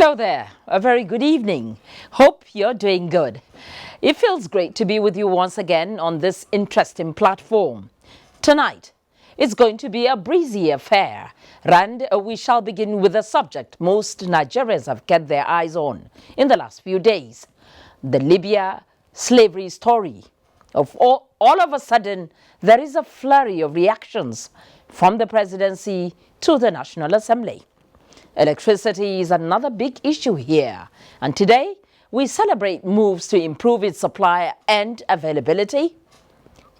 Hello there, a very good evening. Hope you're doing good. It feels great to be with you once again on this interesting platform. Tonight, it's going to be a breezy affair, and we shall begin with a subject most Nigerians have kept their eyes on in the last few days, the Libya slavery story. All of a sudden, there is a flurry of reactions from the presidency to the National Assembly. Electricity is another big issue here, and today we celebrate moves to improve its supply and availability.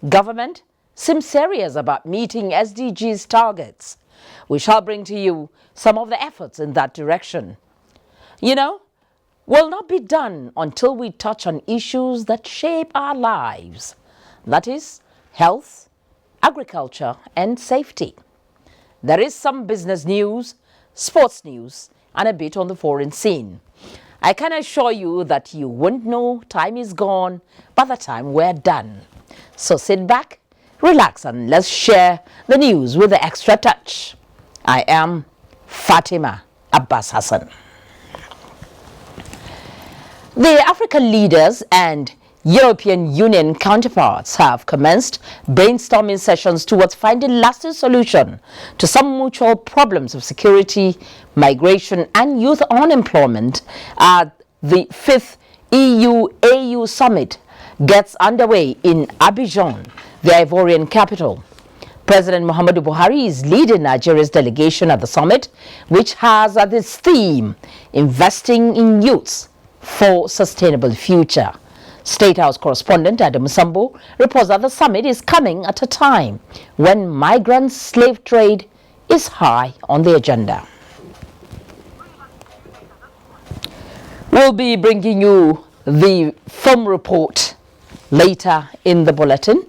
Government seems serious about meeting SDGs targets. We shall bring to you some of the efforts in that direction. Will not be done until we touch on issues that shape our lives. That is, health, agriculture, and safety. There is some business news, sports news, and a bit on the foreign scene. I can assure you that you won't know time is gone by the time we're done. So sit back, relax, and let's share the news with the extra touch. I am Fatima Abbas Hassan. The African leaders and European Union counterparts have commenced brainstorming sessions towards finding lasting solution to some mutual problems of security, migration, and youth unemployment as the 5th EU-AU summit gets underway in Abidjan, the Ivorian capital. President Muhammadu Buhari is leading Nigeria's delegation at the summit, which has as its theme, investing in youths for sustainable future. State House correspondent Adam Sambo reports that the summit is coming at a time when migrant slave trade is high on the agenda. We'll be bringing you the film report later in the bulletin.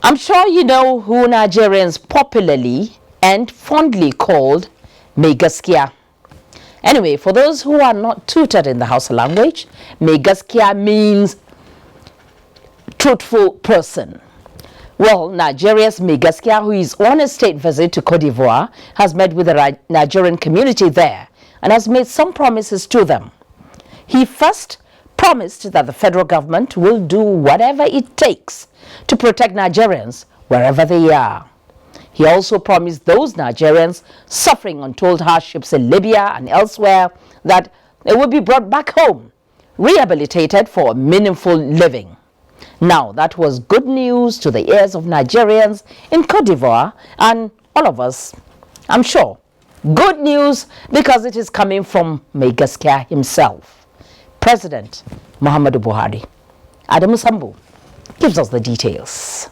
I'm sure you know who Nigerians popularly and fondly called Megaskia. Anyway, for those who are not tutored in the Hausa language, Megaskia means truthful person. Well, Nigeria's Megaskia, who is on a state visit to Cote d'Ivoire, has met with the Nigerian community there and has made some promises to them. He first promised that the federal government will do whatever it takes to protect Nigerians wherever they are. He also promised those Nigerians suffering untold hardships in Libya and elsewhere that they will be brought back home, rehabilitated for a meaningful living. Now, that was good news to the ears of Nigerians in Cote d'Ivoire and all of us, I'm sure. Good news because it is coming from Megaskia himself, President Muhammadu Buhari. Adam Sambu gives us the details.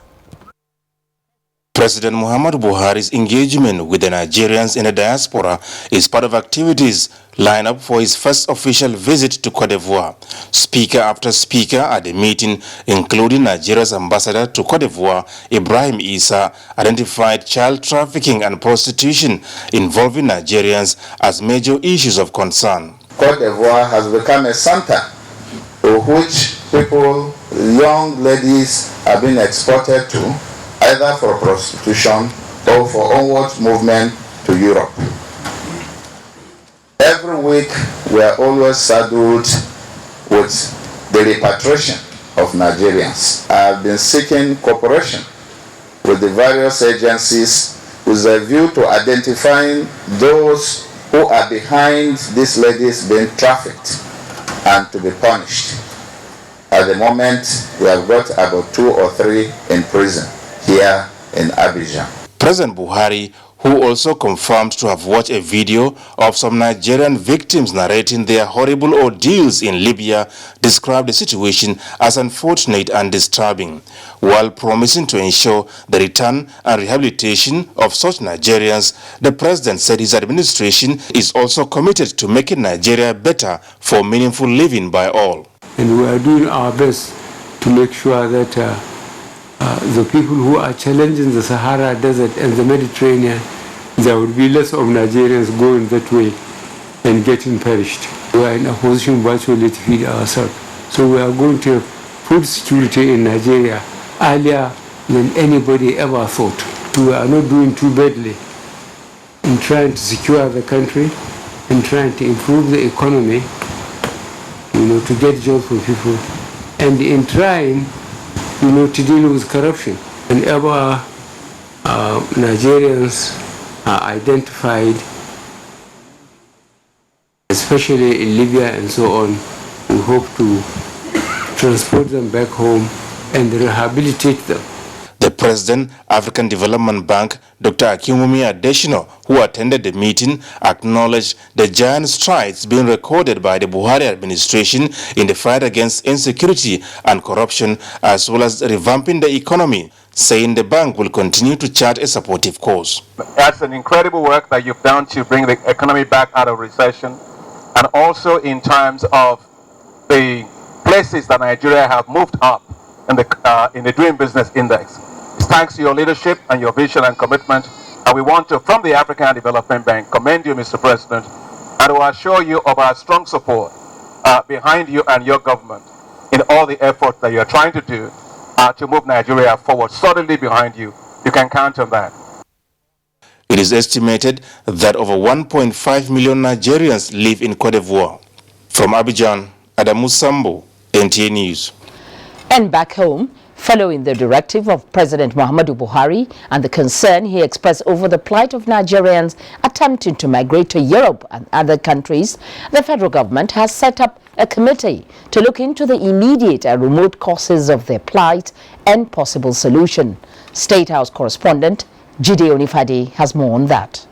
President Muhammadu Buhari's engagement with the Nigerians in the diaspora is part of activities lined up for his first official visit to Cote d'Ivoire. Speaker after speaker at the meeting, including Nigeria's ambassador to Cote d'Ivoire, Ibrahim Issa, identified child trafficking and prostitution involving Nigerians as major issues of concern. Cote d'Ivoire has become a center to which people, young ladies, are being exported to, either for prostitution or for onward movement to Europe. Every week we are always saddled with the repatriation of Nigerians. I have been seeking cooperation with the various agencies with a view to identifying those who are behind these ladies being trafficked and to be punished. At the moment, we have got about 2 or 3 in prison here in Abidjan. President Buhari, who also confirmed to have watched a video of some Nigerian victims narrating their horrible ordeals in Libya, described the situation as unfortunate and disturbing, while promising to ensure the return and rehabilitation of such Nigerians. The president said his administration is also committed to making Nigeria better for meaningful living by all. And we are doing our best to make sure that the people who are challenging the Sahara Desert and the Mediterranean, there will be less of Nigerians going that way and getting perished. We are in a position virtually to feed ourselves. So we are going to have food security in Nigeria earlier than anybody ever thought. We are not doing too badly in trying to secure the country and trying to improve the economy, to get jobs for people, and in trying, to deal with corruption. Whenever Nigerians are identified, especially in Libya and so on, we hope to transport them back home and rehabilitate them. The President, African Development Bank, Dr. Akinwumi Adesina, who attended the meeting, acknowledged the giant strides being recorded by the Buhari administration in the fight against insecurity and corruption, as well as revamping the economy, saying the bank will continue to chart a supportive course. That's an incredible work that you've done to bring the economy back out of recession, and also in terms of the places that Nigeria have moved up in the doing business index. It's thanks to your leadership and your vision and commitment, and we want to, from the African Development Bank, commend you, Mr. President, and to assure you of our strong support behind you and your government in all the efforts that you're trying to do to move Nigeria forward. Solidly behind you. You can count on that. It is estimated that over 1.5 million Nigerians live in Cote d'Ivoire. From Abidjan, Adamu Sambo, NTA News. And back home, following the directive of President Muhammadu Buhari and the concern he expressed over the plight of Nigerians attempting to migrate to Europe and other countries, the federal government has set up a committee to look into the immediate and remote causes of their plight and possible solution. State House correspondent Jide Onifade has more on that.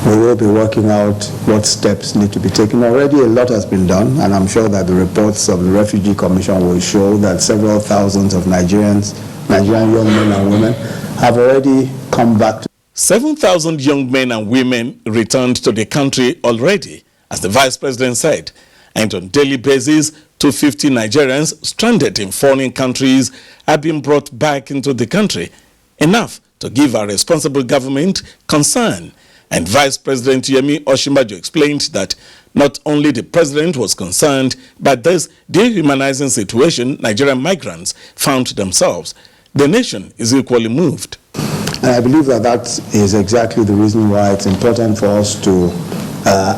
We will be working out what steps need to be taken. Already a lot has been done, and I'm sure that the reports of the Refugee Commission will show that several thousands of Nigerian young men and women have already come back. 7,000 young men and women returned to the country already, as the Vice President said, and on a daily basis, 250 Nigerians stranded in foreign countries have been brought back into the country, enough to give our responsible government concern. And Vice President Yemi Osinbajo explained that not only the president was concerned by this dehumanizing situation Nigerian migrants found themselves, the nation is equally moved. And I believe that that is exactly the reason why it's important for us to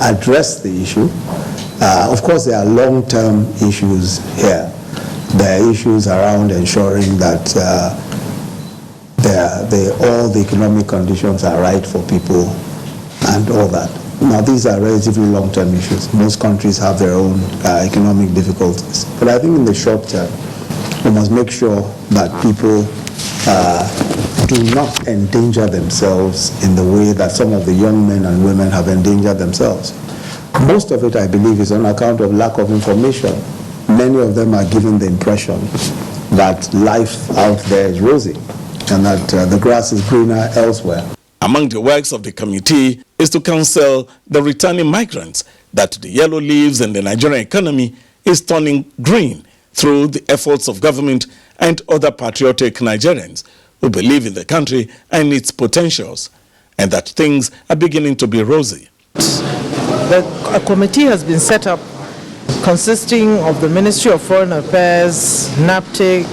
address the issue. Of course, there are long-term issues here. There are issues around ensuring that all the economic conditions are right for people and all that. Now, these are relatively long-term issues. Most countries have their own economic difficulties. But I think in the short term, we must make sure that people do not endanger themselves in the way that some of the young men and women have endangered themselves. Most of it, I believe, is on account of lack of information. Many of them are given the impression that life out there is rosy and that the grass is greener elsewhere. Among the works of the committee is to counsel the returning migrants that the yellow leaves in the Nigerian economy is turning green through the efforts of government and other patriotic Nigerians who believe in the country and its potentials, and that things are beginning to be rosy. A committee has been set up consisting of the Ministry of Foreign Affairs, NAPTIC,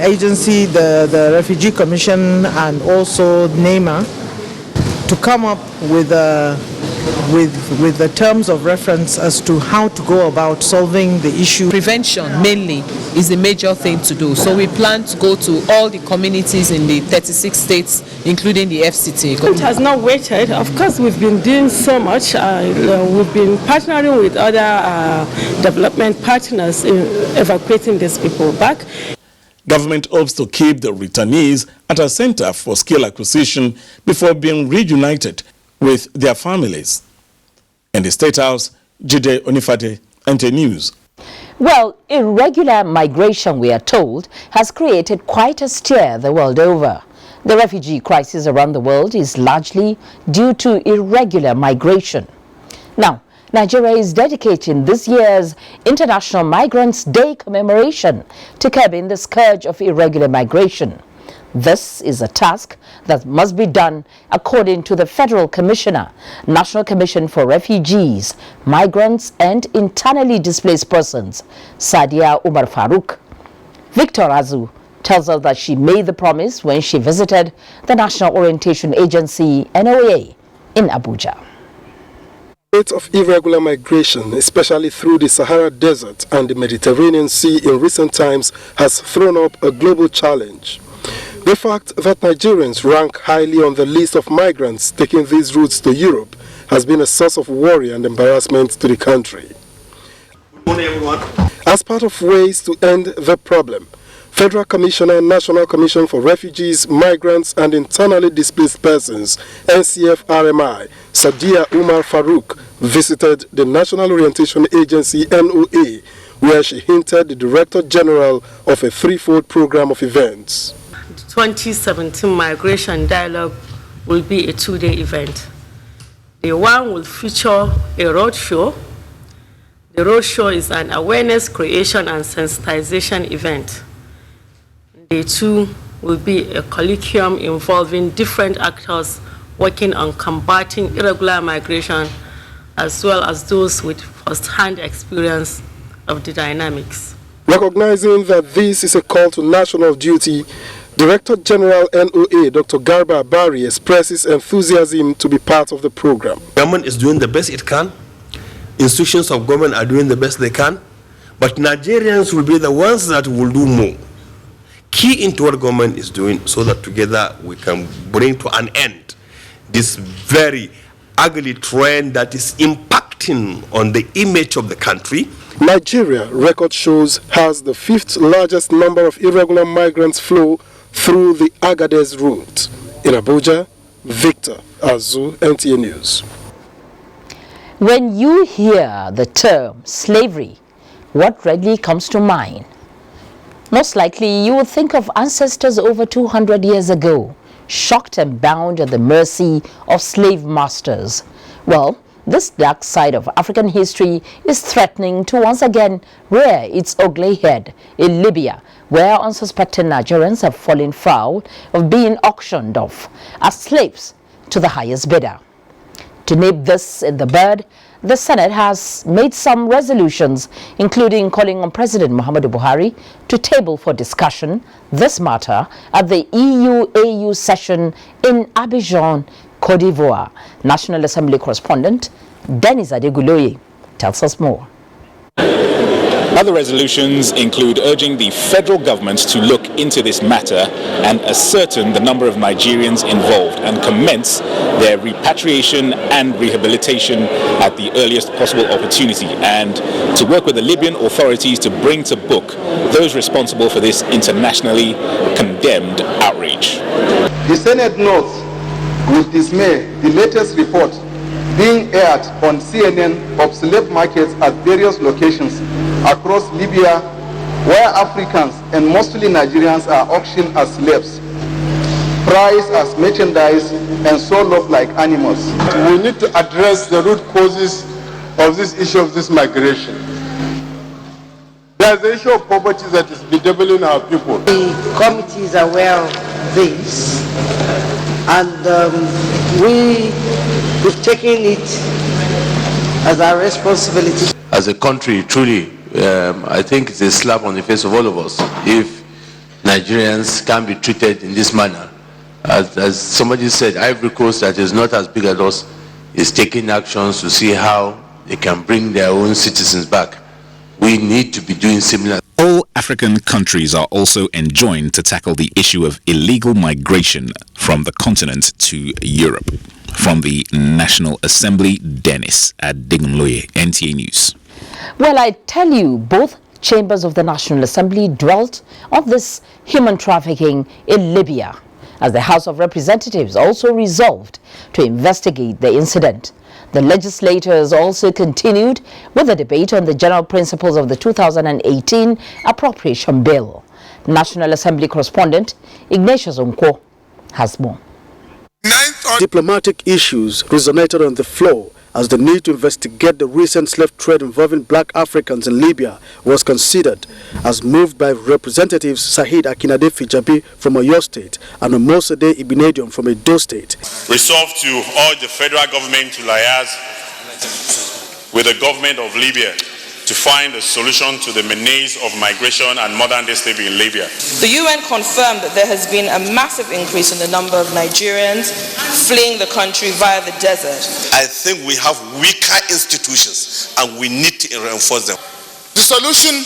agency, the Refugee Commission, and also NEMA, to come up with the terms of reference as to how to go about solving the issue. Prevention mainly is the major thing to do. So we plan to go to all the communities in the 36 states, including the FCT. It has not waited. Of course, we've been doing so much. We've been partnering with other development partners in evacuating these people back. Government hopes to keep the returnees at a center for skill acquisition before being reunited with their families. In the State House, Jide Onifade, NTA News. Well, irregular migration, we are told, has created quite a stir the world over. The refugee crisis around the world is largely due to irregular migration. Now, Nigeria is dedicating this year's International Migrants' Day commemoration to curbing the scourge of irregular migration. This is a task that must be done according to the Federal Commissioner, National Commission for Refugees, Migrants and Internally Displaced Persons, Sadia Umar Farouk. Victor Azu tells us that she made the promise when she visited the National Orientation Agency, NOV, in Abuja. The rate of irregular migration, especially through the Sahara Desert and the Mediterranean Sea in recent times, has thrown up a global challenge. The fact that Nigerians rank highly on the list of migrants taking these routes to Europe has been a source of worry and embarrassment to the country. Good morning, everyone. As part of ways to end the problem, Federal Commissioner, National Commission for Refugees, Migrants and Internally Displaced Persons, NCF-RMI, Sadia Umar Farouk, visited the National Orientation Agency, NOA, where she hinted the Director General of a threefold program of events. The 2017 Migration Dialogue will be a two-day event. The one will feature a roadshow. The roadshow is an awareness creation and sensitization event. Day two will be a colloquium involving different actors working on combating irregular migration, as well as those with first-hand experience of the dynamics. Recognizing that this is a call to national duty, Director General NOA Dr. Garba Bari expresses enthusiasm to be part of the program. Government is doing the best it can. Institutions of government are doing the best they can. But Nigerians will be the ones that will do more. Key into what government is doing so that together we can bring to an end this very ugly trend that is impacting on the image of the country. Nigeria, record shows, has the 5th largest number of irregular migrants flow through the Agadez route. In Abuja, Victor Azu, NTA News. When you hear the term slavery, what readily comes to mind? Most likely you will think of ancestors over 200 years ago, shocked and bound at the mercy of slave masters. Well, this dark side of African history is threatening to once again rear its ugly head in Libya, where unsuspecting Nigerians have fallen foul of being auctioned off as slaves to the highest bidder. To nip this in the bud, the Senate has made some resolutions, including calling on President Muhammadu Buhari to table for discussion this matter at the EU-AU session in Abidjan, Côte d'Ivoire. National Assembly correspondent Dennis Adeguloye tells us more. Other resolutions include urging the federal government to look into this matter and ascertain the number of Nigerians involved and commence their repatriation and rehabilitation at the earliest possible opportunity, and to work with the Libyan authorities to bring to book those responsible for this internationally condemned outrage. The Senate notes with dismay the latest report being aired on CNN of slave markets at various locations across Libya, where Africans and mostly Nigerians are auctioned as slaves, priced as merchandise, and sold off like animals. We need to address the root causes of this issue of this migration. There's the issue of poverty that is bedeviling our people. The committee is aware of this, and we've taken it as our responsibility. As a country, truly, I think it's a slap on the face of all of us if Nigerians can be treated in this manner. As somebody said, Ivory Coast, that is not as big as us, is taking actions to see how they can bring their own citizens back. We need to be doing similar. All African countries are also enjoined to tackle the issue of illegal migration from the continent to Europe. From the National Assembly, Dennis Adegunloye, NTA News. Well, I tell you, both chambers of the National Assembly dwelt on this human trafficking in Libya, as the House of Representatives also resolved to investigate the incident. The legislators also continued with the debate on the general principles of the 2018 Appropriation Bill. National Assembly correspondent Ignatius Onko has more. Diplomatic issues resonated on the floor as the need to investigate the recent slave trade involving black Africans in Libya was considered, as moved by Representatives Saheed Akinade Fijabi from Oyo State and Omosade Ibinedion from Edo State. Resolved to urge the federal government to liaise with the government of Libya to find a solution to the menace of migration and modern-day slavery in Libya. The UN confirmed that there has been a massive increase in the number of Nigerians fleeing the country via the desert. I think we have weaker institutions and we need to reinforce them. The solution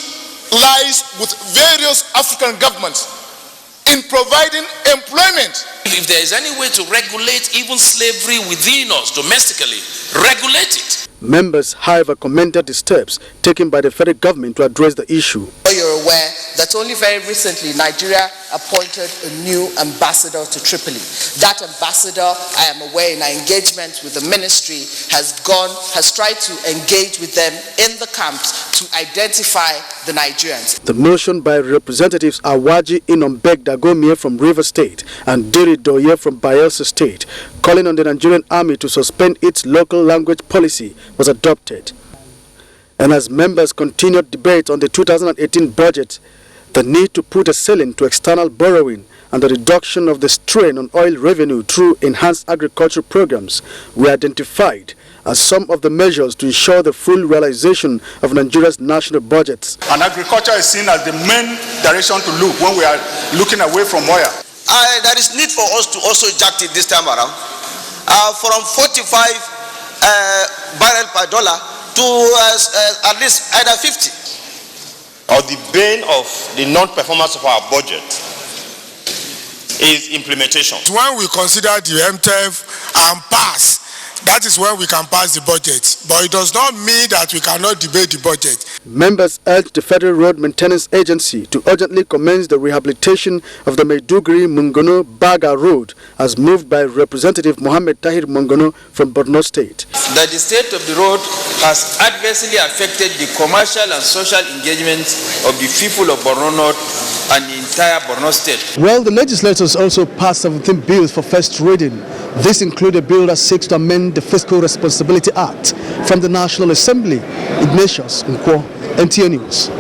lies with various African governments in providing employment. If there is any way to regulate even slavery within us domestically, regulate it. Members, however, commended the steps taken by the federal government to address the issue. You're aware that only very recently Nigeria appointed a new ambassador to Tripoli. That ambassador, I am aware in our engagement with the ministry, has tried to engage with them in the camps to identify the Nigerians. The motion by Representatives Awaji Inombek Dagomie from Rivers State and Diri Doye from Bayelsa State, calling on the Nigerian army to suspend its local language policy, was adopted. And as members continued debate on the 2018 budget, the need to put a ceiling to external borrowing and the reduction of the strain on oil revenue through enhanced agricultural programs were identified as some of the measures to ensure the full realization of Nigeria's national budgets. And agriculture is seen as the main direction to look when we are looking away from oil. There is need for us to also jack it this time around from 45 barrel per dollar to at least either 50. Or the bane of the non-performance of our budget is implementation. When we consider the MTF and pass, that is when we can pass the budget. But it does not mean that we cannot debate the budget. Members urged the Federal Road Maintenance Agency to urgently commence the rehabilitation of the Maiduguri-Mungono-Baga Road as moved by Representative Mohammed Tahir Mungono from Borno State. That the state of the road has adversely affected the commercial and social engagement of the people of Borno North and the entire Borno State. Well, the legislators also passed 17 bills for first reading. This includes a bill that seeks to amend the Fiscal Responsibility Act from the National Assembly. Ignatius Nkwo, NTA News.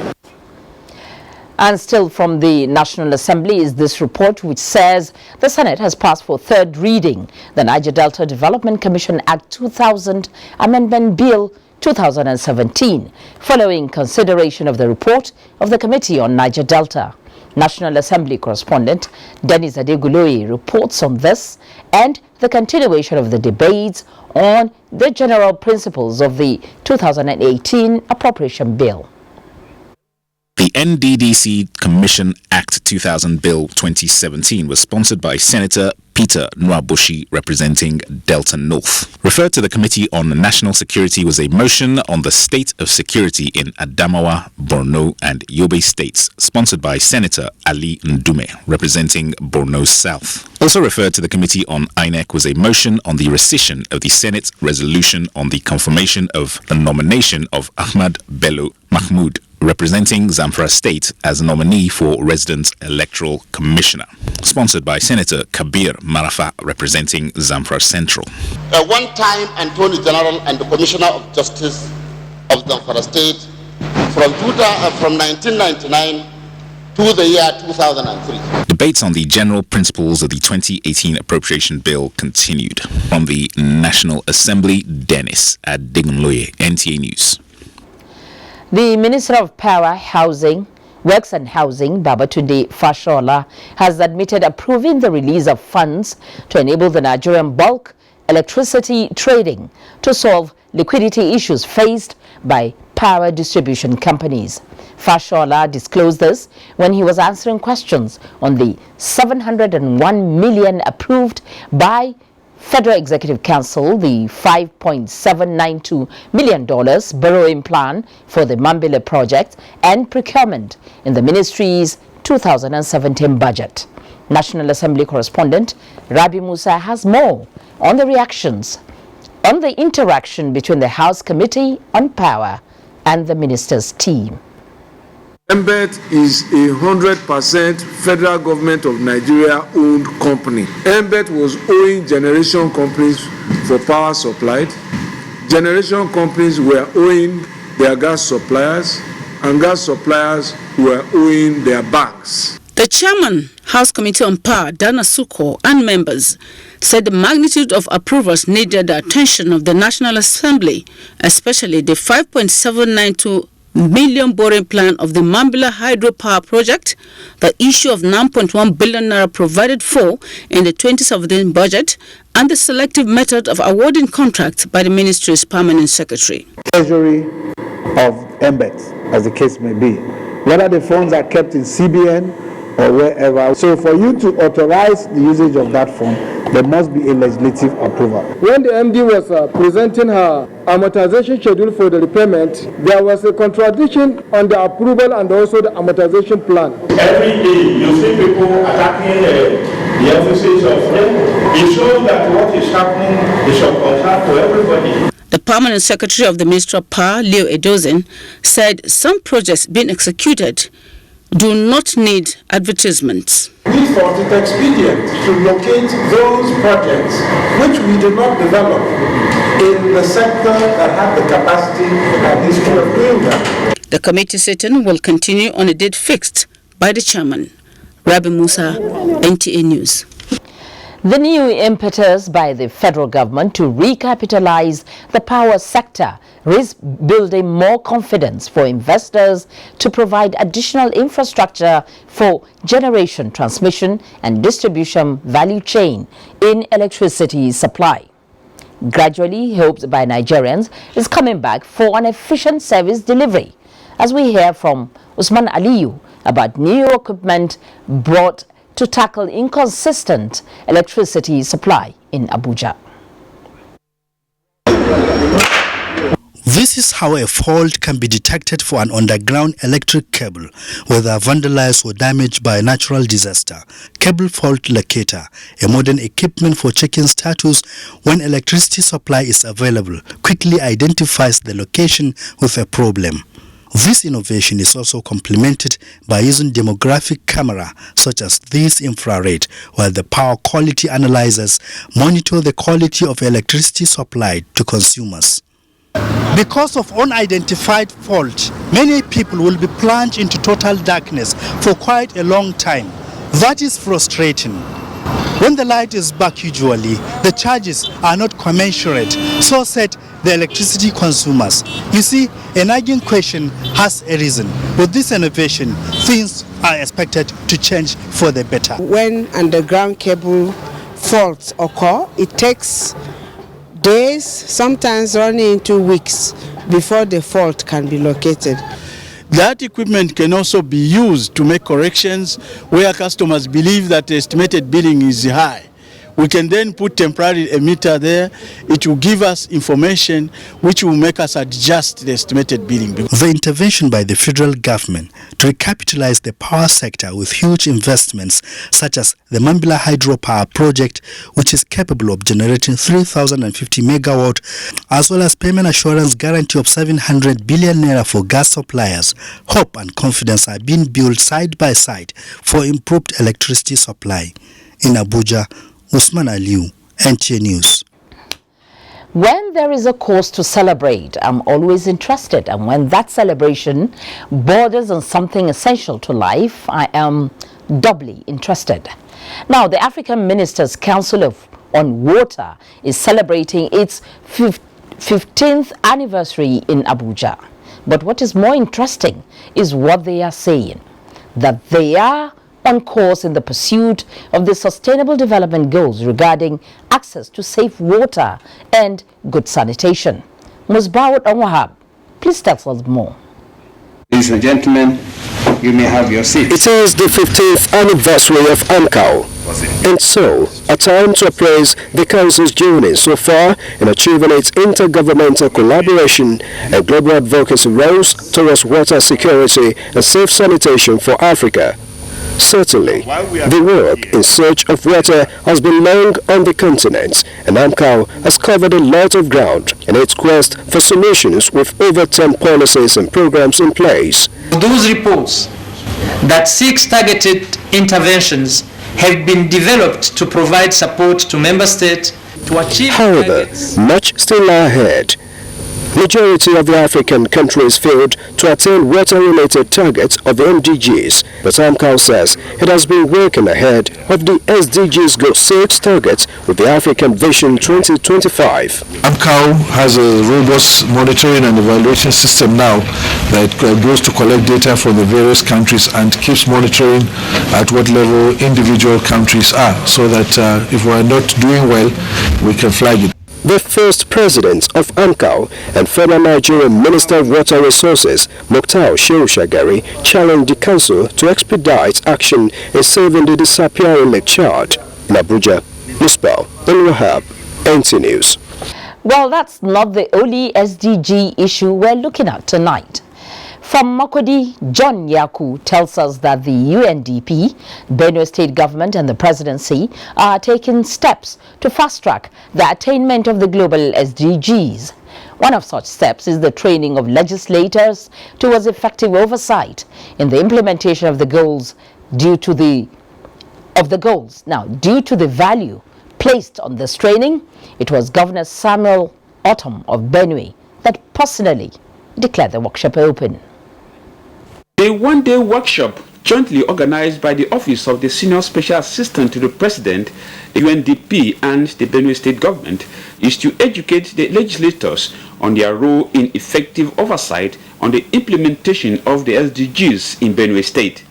And still from the National Assembly is this report which says the Senate has passed for third reading the Niger Delta Development Commission Act 2000 Amendment Bill 2017 following consideration of the report of the Committee on Niger Delta. National Assembly correspondent Dennis Adeguloye reports on this and the continuation of the debates on the general principles of the 2018 Appropriation Bill. The NDDC Commission Act 2000 Bill 2017 was sponsored by Senator Peter Nwabushi representing Delta North. Referred to the Committee on National Security was a motion on the state of security in Adamawa, Borno and Yobe states, sponsored by Senator Ali Ndume representing Borno South. Also referred to the Committee on INEC was a motion on the rescission of the Senate resolution on the confirmation of the nomination of Ahmad Bello Mahmoud representing Zamfara State as nominee for Resident Electoral Commissioner, sponsored by Senator Kabir Marafa representing Zamfara Central. A one-time Attorney General and the Commissioner of Justice of Zamfara State from 1999 to the year 2003. Debates on the general principles of the 2018 Appropriation Bill continued. From the National Assembly, Dennis Adegunloye, NTA News. The Minister of Power, Housing, Works and Housing, Babatunde Fashola, has admitted approving the release of funds to enable the Nigerian bulk electricity trading to solve liquidity issues faced by power distribution companies. Fashola disclosed this when he was answering questions on the $701 million approved by Federal Executive Council, the $5.792 million borrowing plan for the Mambile project and procurement in the ministry's 2017 budget. National Assembly correspondent Rabi Musa has more on the reactions on the interaction between the House Committee on Power and the minister's team. MBET is a 100% federal government of Nigeria owned company. MBET was owing generation companies for power supplied. Generation companies were owing their gas suppliers, and gas suppliers were owing their banks. The chairman, House Committee on Power, Dana Suko, and members said the magnitude of approvals needed the attention of the National Assembly, especially the $5.792 million borrowing plan of the Mambila hydropower project, the issue of 9.1 billion naira provided for in the 2017 budget, and the selective method of awarding contracts by the ministry's permanent secretary. Treasury of MBET, as the case may be, whether the funds are kept in CBN or wherever. So for you to authorize the usage of that fund, there must be a legislative approval. When the MD was presenting her amortization schedule for the repayment, there was a contradiction on the approval and also the amortization plan. Every day you see people attacking the offices of them. It shows that what is happening is of concern to everybody. The permanent secretary of the Ministry of Power, Leo Edozen, said some projects being executed do not need advertisements. We thought it expedient to locate those projects which we did not develop in the sector that had the capacity and history of doing that. The committee sitting will continue on a date fixed by the chairman. Rabi Musa, NTA News. The new impetus by the federal government to recapitalize the power sector risks building more confidence for investors to provide additional infrastructure for generation, transmission and distribution value chain in electricity supply. Gradually, hopes by Nigerians is coming back for an efficient service delivery, as we hear from Usman Aliyu about new equipment brought to tackle inconsistent electricity supply in Abuja. This is how a fault can be detected for an underground electric cable, whether vandalized or damaged by a natural disaster. Cable Fault Locator, a modern equipment for checking status when electricity supply is available, quickly identifies the location with a problem. This innovation is also complemented by using demographic camera such as this infrared, while the power quality analyzers monitor the quality of electricity supplied to consumers. Because of unidentified fault, many people will be plunged into total darkness for quite a long time. That is frustrating. When the light is back usually, the charges are not commensurate, so said the electricity consumers. You see, a nagging question has a reason. With this innovation, things are expected to change for the better. When underground cable faults occur, it takes days, sometimes running into weeks, before the fault can be located. That equipment can also be used to make corrections where customers believe that the estimated billing is high. We can then put temporary emitter there. It will give us information which will make us adjust the estimated billing. The intervention by the federal government to recapitalize the power sector with huge investments such as the Mambila hydropower project, which is capable of generating 3,050 megawatt, as well as payment assurance guarantee of 700 billion naira for gas suppliers. Hope and confidence are being built side by side for improved electricity supply. In Abuja, Usman Aliyu, NTA News. When there is a cause to celebrate, I'm always interested. And when that celebration borders on something essential to life, I am doubly interested. Now, the African Ministers' Council on Water is celebrating its 15th anniversary in Abuja. But what is more interesting is what they are saying, that they are on course in the pursuit of the Sustainable Development Goals regarding access to safe water and good sanitation. Musbawat Onwahab, please tell us more. Ladies and gentlemen, you may have your seat. It is the 15th anniversary of AMCAO, and so a time to appraise the Council's journey so far in achieving its intergovernmental collaboration and global advocacy roles towards water security and safe sanitation for Africa. Certainly, the work in search of water has been long on the continent, and AMCAO has covered a lot of ground in its quest for solutions with over 10 policies and programs in place. Those reports that 6 targeted interventions have been developed to provide support to member states to achieve. However, much still lie ahead. Majority of the African countries failed to attain water-related targets of the MDGs, but AMCAO says it has been working ahead of the SDGs Goal 6 targets with the African Vision 2025. AMCAO has a robust monitoring and evaluation system now that goes to collect data from the various countries and keeps monitoring at what level individual countries are, so that if we are not doing well, we can flag it. The first president of AMCAO and former Nigerian Minister of Water Resources, Mokhtar Shehu Shagari, challenged the council to expedite action in saving the disappearing Lake Chad. In Abuja, Musbal Wahab, NT News. Well, that's not the only SDG issue we're looking at tonight. From Makodi, John Yaku tells us that the UNDP, Benue State Government and the Presidency are taking steps to fast-track the attainment of the global SDGs. One of such steps is the training of legislators towards effective oversight in the implementation of the goals due to the value placed on this training, it was Governor Samuel Otom of Benue that personally declared the workshop open. A one-day workshop jointly organized by the Office of the Senior Special Assistant to the President, the UNDP and the Benue State Government is to educate the legislators on their role in effective oversight on the implementation of the SDGs in Benue State.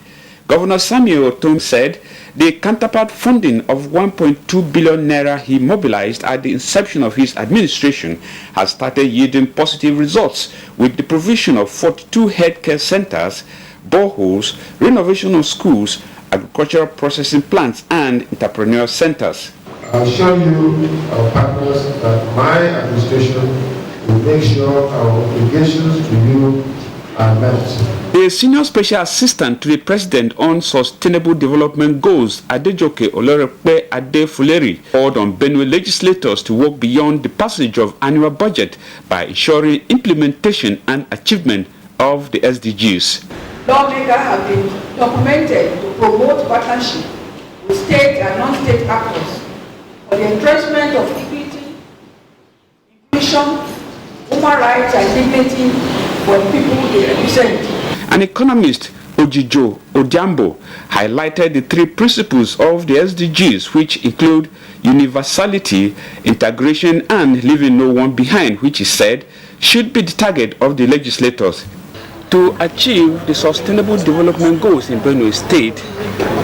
Governor Samuel Otom said the counterpart funding of 1.2 billion naira he mobilized at the inception of his administration has started yielding positive results with the provision of 42 healthcare centers, boreholes, renovation of schools, agricultural processing plants, and entrepreneurial centers. I assure you, our partners, that my administration will make sure our obligations to you are met. The Senior Special Assistant to the President on Sustainable Development Goals, Adejoke Olorepe Adefuleri, called on Benue legislators to work beyond the passage of annual budget by ensuring implementation and achievement of the SDGs. Lawmakers have been documented to promote partnership with state and non-state actors for the entrenchment of equity, inclusion, human rights and dignity for the people they represent. An economist, Ojijo Odiambo, highlighted the three principles of the SDGs, which include universality, integration, and leaving no one behind, which he said should be the target of the legislators. To achieve the Sustainable Development Goals in Benue State,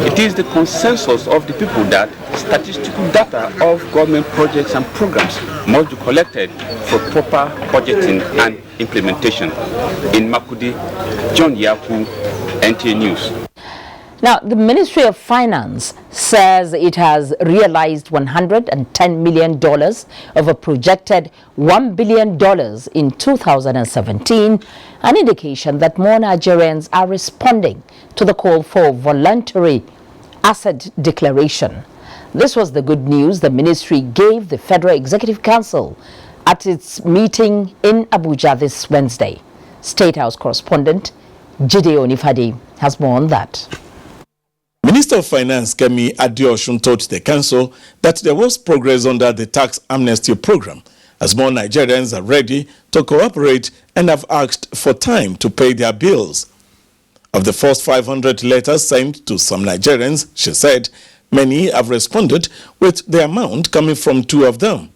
it is the consensus of the people that statistical data of government projects and programs must be collected for proper budgeting and implementation. In Makudi, John Yaku, NTA News. Now, the Ministry of Finance says it has realized $110 million of a projected $1 billion in 2017, an indication that more Nigerians are responding to the call for voluntary asset declaration. This was the good news the ministry gave the Federal Executive Council at its meeting in Abuja this Wednesday. State House correspondent Jide Onifade has more on that. Minister of Finance Kemi Adeosun told the council that there was progress under the tax amnesty program, as more Nigerians are ready to cooperate and have asked for time to pay their bills. Of the first 500 letters sent to some Nigerians, she said, many have responded with the amount coming from two of them.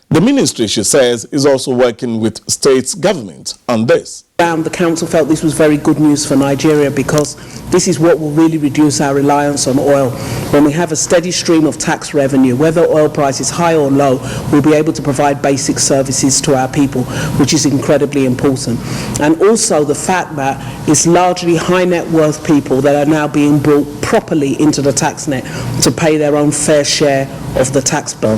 The ministry, she says, is also working with state government on this. The council felt this was very good news for Nigeria because this is what will really reduce our reliance on oil. When we have a steady stream of tax revenue, whether oil price is high or low, we'll be able to provide basic services to our people, which is incredibly important. And also the fact that it's largely high net worth people that are now being brought properly into the tax net to pay their own fair share of the tax bill.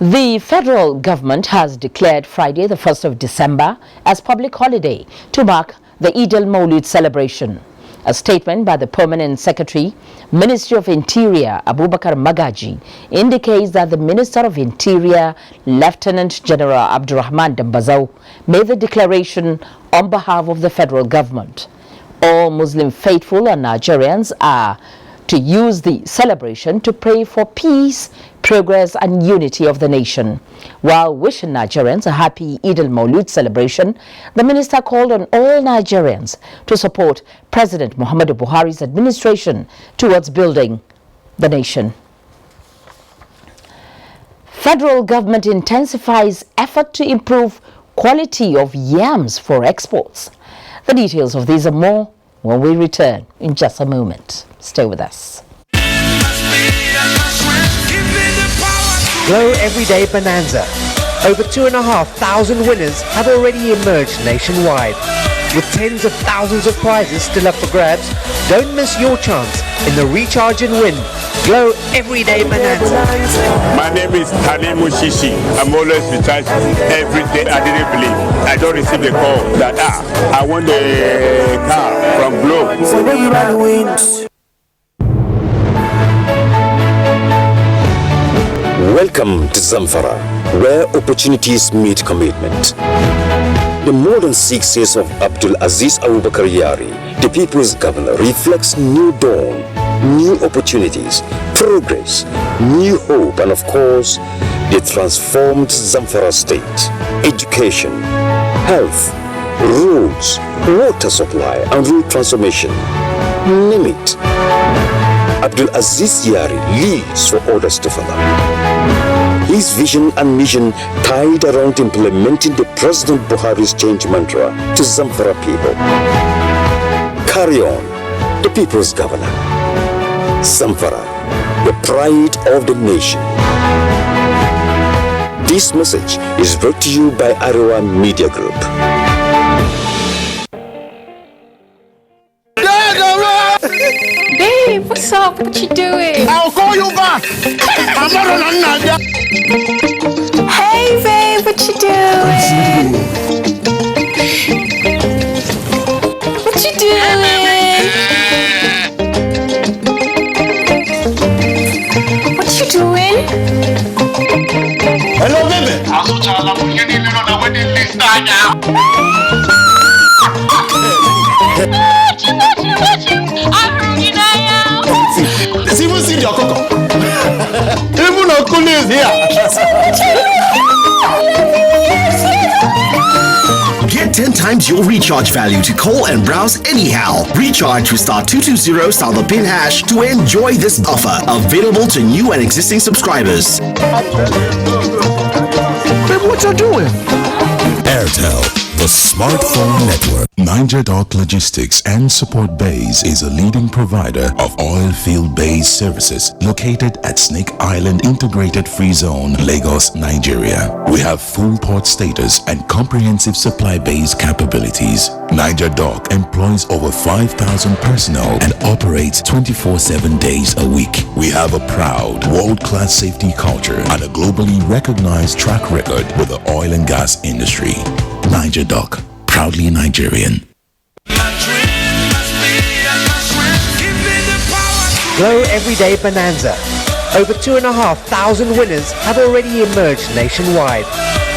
The federal government has declared Friday, the 1st of December, as public holiday to mark the Eid al-Mawlid celebration. A statement by the Permanent Secretary, Ministry of Interior, Abubakar Magaji, indicates that the Minister of Interior, Lieutenant General Abdurrahman Dambazau, made the declaration on behalf of the federal government. All Muslim faithful and Nigerians are to use the celebration to pray for peace, progress and unity of the nation. While wishing Nigerians a happy Eid al-Maulud celebration, the minister called on all Nigerians to support President Muhammadu Buhari's administration towards building the nation. Federal government intensifies effort to improve quality of yams for exports. The details of these and more when we return in just a moment. Stay with us. Glow Everyday Bonanza. Over 2,500 winners have already emerged nationwide. With tens of thousands of prizes still up for grabs, don't miss your chance in the Recharge and Win Glow Everyday Bonanza. My name is Tanimu Shishi. I'm always recharged every day. I didn't believe. I don't receive the call that I want the car from Glow. So everybody wins. Welcome to Zamfara, where opportunities meet commitment. The more than 6 years of Abdul Aziz Abubakar Yari, the people's governor, reflects new dawn, new opportunities, progress, new hope, and of course, the transformed Zamfara state. Education, health, roads, water supply, and road transformation. Name it. Abdul Aziz Yari leads for others to follow. His vision and mission tied around implementing the President Buhari's change mantra to Zamfara people. Carry on, the people's governor. Zamfara, the pride of the nation. This message is brought to you by Arewa Media Group. Babe, what's up? What you doing? I'll call you back. I'm not on Nadia. Hey, babe, what you doing? What you doing? What you doing? Hello, baby. I'm getting on wedding list now. Even see your cocoa. Even Uncle is here. Get 10 times your recharge value to call and browse anyhow. Recharge with *220 star the pin hash to enjoy this offer. Available to new and existing subscribers. Babe, what you doing? Airtel, the smartphone network. Niger Dock Logistics and Support Base is a leading provider of oil field base services located at Snake Island Integrated Free Zone, Lagos, Nigeria. We have full port status and comprehensive supply base capabilities. Niger Dock employs over 5,000 personnel and operates 24/7 days a week. We have a proud world-class safety culture and a globally recognized track record with the oil and gas industry. Niger Dock, proudly Nigerian. Glow Everyday Bonanza. Over 2,500 winners have already emerged nationwide.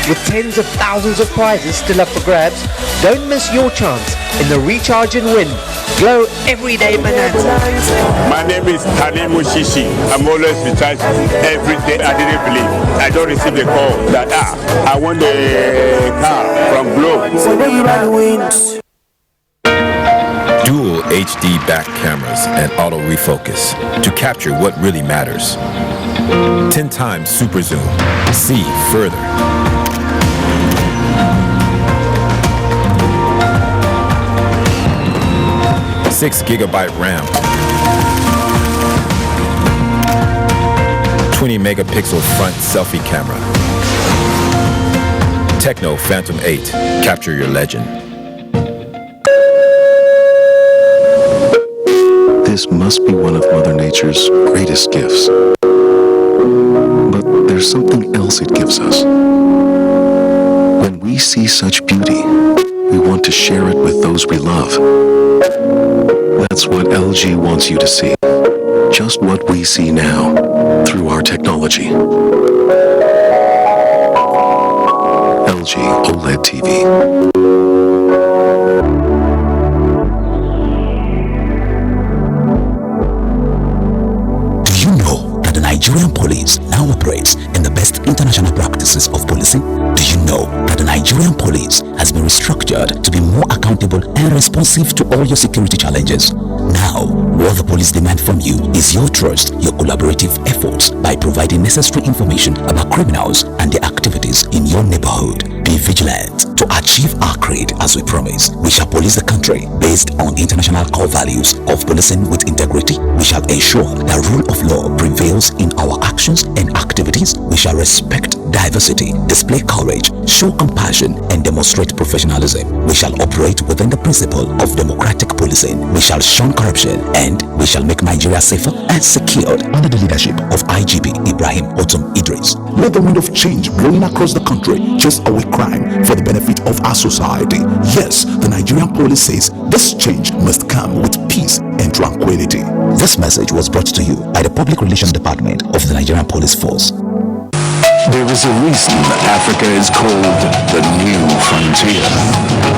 With tens of thousands of prizes still up for grabs, don't miss your chance in the Recharge and Win Glow Everyday Bonanza. My name is Tanimu Shishi. I'm always recharged every day. I didn't believe. I don't receive the call that I want the car from Glow. So everybody wins. Dual HD back cameras and auto refocus to capture what really matters. 10 times super zoom. See further. 6 GB RAM. 20 megapixel front selfie camera. Techno Phantom 8. Capture your legend. This must be one of Mother Nature's greatest gifts. But there's something else it gives us. When we see such beauty, we want to share it with those we love. That's what LG wants you to see. Just what we see now, through our technology. LG OLED TV. Do you know that the Nigerian police now operate restructured to be more accountable and responsive to all your security challenges. Now, what the police demand from you is your trust, your collaborative efforts by providing necessary information about criminals and their activities in your neighborhood. Be vigilant to achieve our creed as we promise. We shall police the country based on international core values of policing with integrity. We shall ensure that rule of law prevails in our actions and activities. We shall respect diversity, display courage, show compassion, and demonstrate professionalism. We shall operate within the principle of democratic policing. We shall shun corruption, and we shall make Nigeria safer and secured under the leadership of IGP Ibrahim Otum Idris. Let the wind of change blowing across the country chase away crime for the benefit of our society. Yes, the Nigerian police says this change must come with peace and tranquility. This message was brought to you by the Public Relations Department of the Nigerian Police Force. There is a reason Africa is called the new frontier.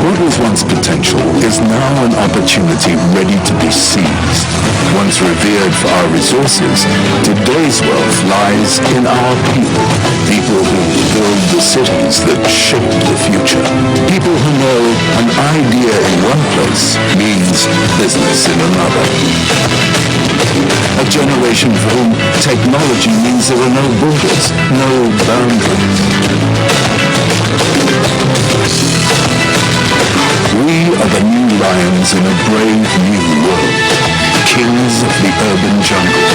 What was once potential is now an opportunity ready to be seized. Once revered for our resources, today's wealth lies in our people. People who build the cities that shape the future. People who know an idea in one place means business in another. A generation for whom technology means there are no borders, no boundaries. We are the new lions in a brave new world, kings of the urban jungle.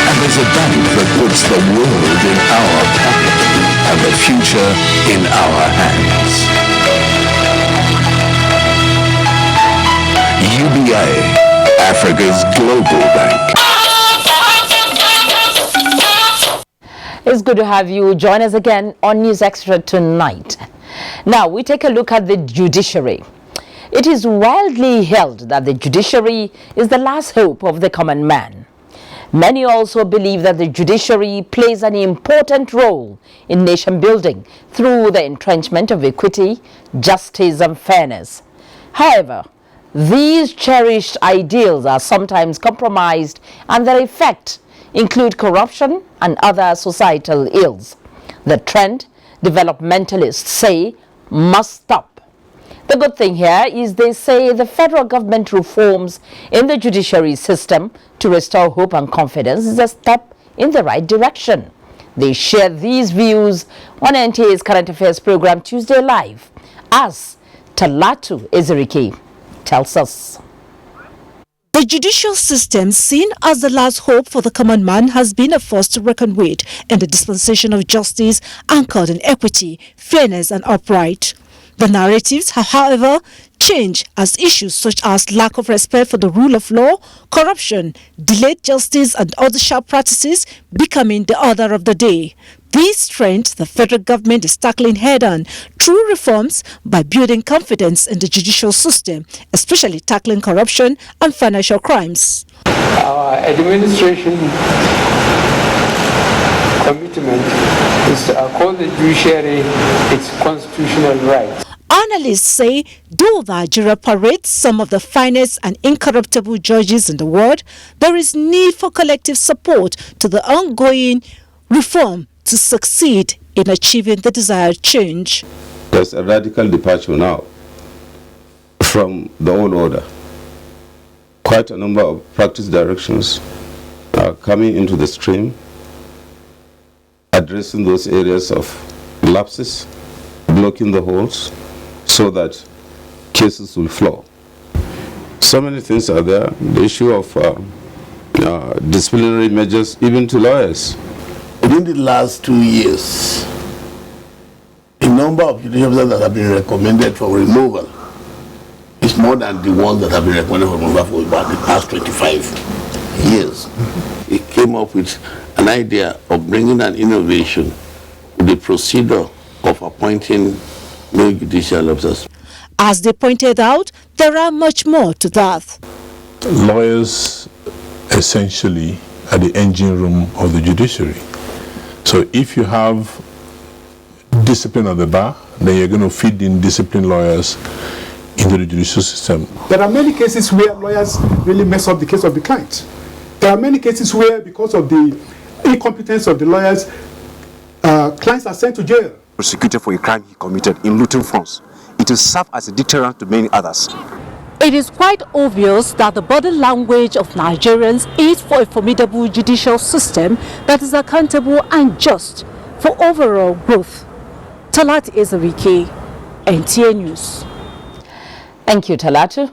And there's a bank that puts the world in our pocket and the future in our hands. UBA, Africa's global bank. It's good to have you join us again on News Extra tonight. Now, we take a look at the judiciary. It is widely held that the judiciary is the last hope of the common man. Many also believe that the judiciary plays an important role in nation building through the entrenchment of equity, justice, and fairness. However, these cherished ideals are sometimes compromised, and their effect include corruption and other societal ills. The trend, developmentalists say, must stop. The good thing here is they say the federal government reforms in the judiciary system to restore hope and confidence is a step in the right direction. They share these views on NTA's Current Affairs program Tuesday Live, as Talatu Ezerike tells us. The judicial system, seen as the last hope for the common man, has been a force to reckon with in the dispensation of justice anchored in equity, fairness, and upright. The narratives have, however, changed as issues such as lack of respect for the rule of law, corruption, delayed justice, and other sharp practices becoming the order of the day. These trends the federal government is tackling head-on through reforms by building confidence in the judicial system, especially tackling corruption and financial crimes. Our administration commitment is to uphold the judiciary its constitutional rights. Analysts say, though Nigeria parades some of the finest and incorruptible judges in the world, there is need for collective support to the ongoing reform to succeed in achieving the desired change. There's a radical departure now from the old order. Quite a number of practice directions are coming into the stream, addressing those areas of lapses, blocking the holes, so that cases will flow. So many things are there. The issue of disciplinary measures, even to lawyers. Within the last 2 years, the number of judicial officers that have been recommended for removal is more than the ones that have been recommended for removal for about the past 25 years. He came up with an idea of bringing an innovation to the procedure of appointing new judicial officers. As they pointed out, there are much more to that. Lawyers essentially are the engine room of the judiciary. So if you have discipline at the bar, then you're going to feed in disciplined lawyers into the judicial system. There are many cases where lawyers really mess up the case of the client. There are many cases where, because of the incompetence of the lawyers, clients are sent to jail. Prosecuted for a crime he committed in looting funds. It will serve as a deterrent to many others. It is quite obvious that the body language of Nigerians is for a formidable judicial system that is accountable and just for overall growth. Talat Ezewike, NTA News. Thank you, Talatu.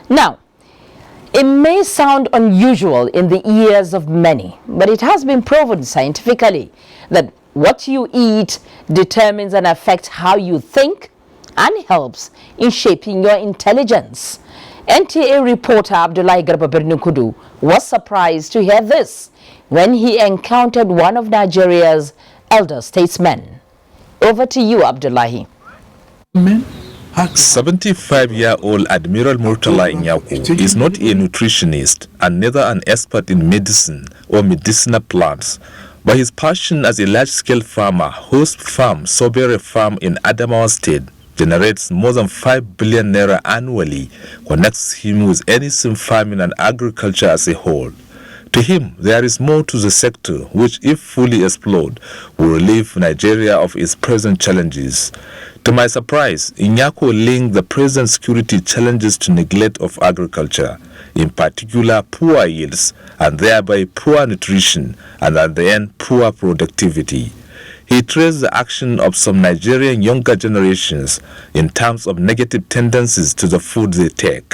Now, it may sound unusual in the ears of many, but it has been proven scientifically that what you eat determines and affects how you think and helps in shaping your intelligence. NTA reporter Abdullahi Garba Birnukudu was surprised to hear this when he encountered one of Nigeria's elder statesmen. Over to you, Abdullahi. 75-year-old Admiral Murtala Inyaku is not a nutritionist and neither an expert in medicine or medicinal plants, but his passion as a large-scale farmer whose farm, Sobere Farm in Adamawa State, generates more than 5 billion naira annually, connects him with anything farming and agriculture as a whole. To him, there is more to the sector which, if fully explored, will relieve Nigeria of its present challenges. To my surprise, Inyaku linked the present security challenges to neglect of agriculture, in particular poor yields, and thereby poor nutrition, and at the end, poor productivity. He traced the action of some Nigerian younger generations in terms of negative tendencies to the food they take.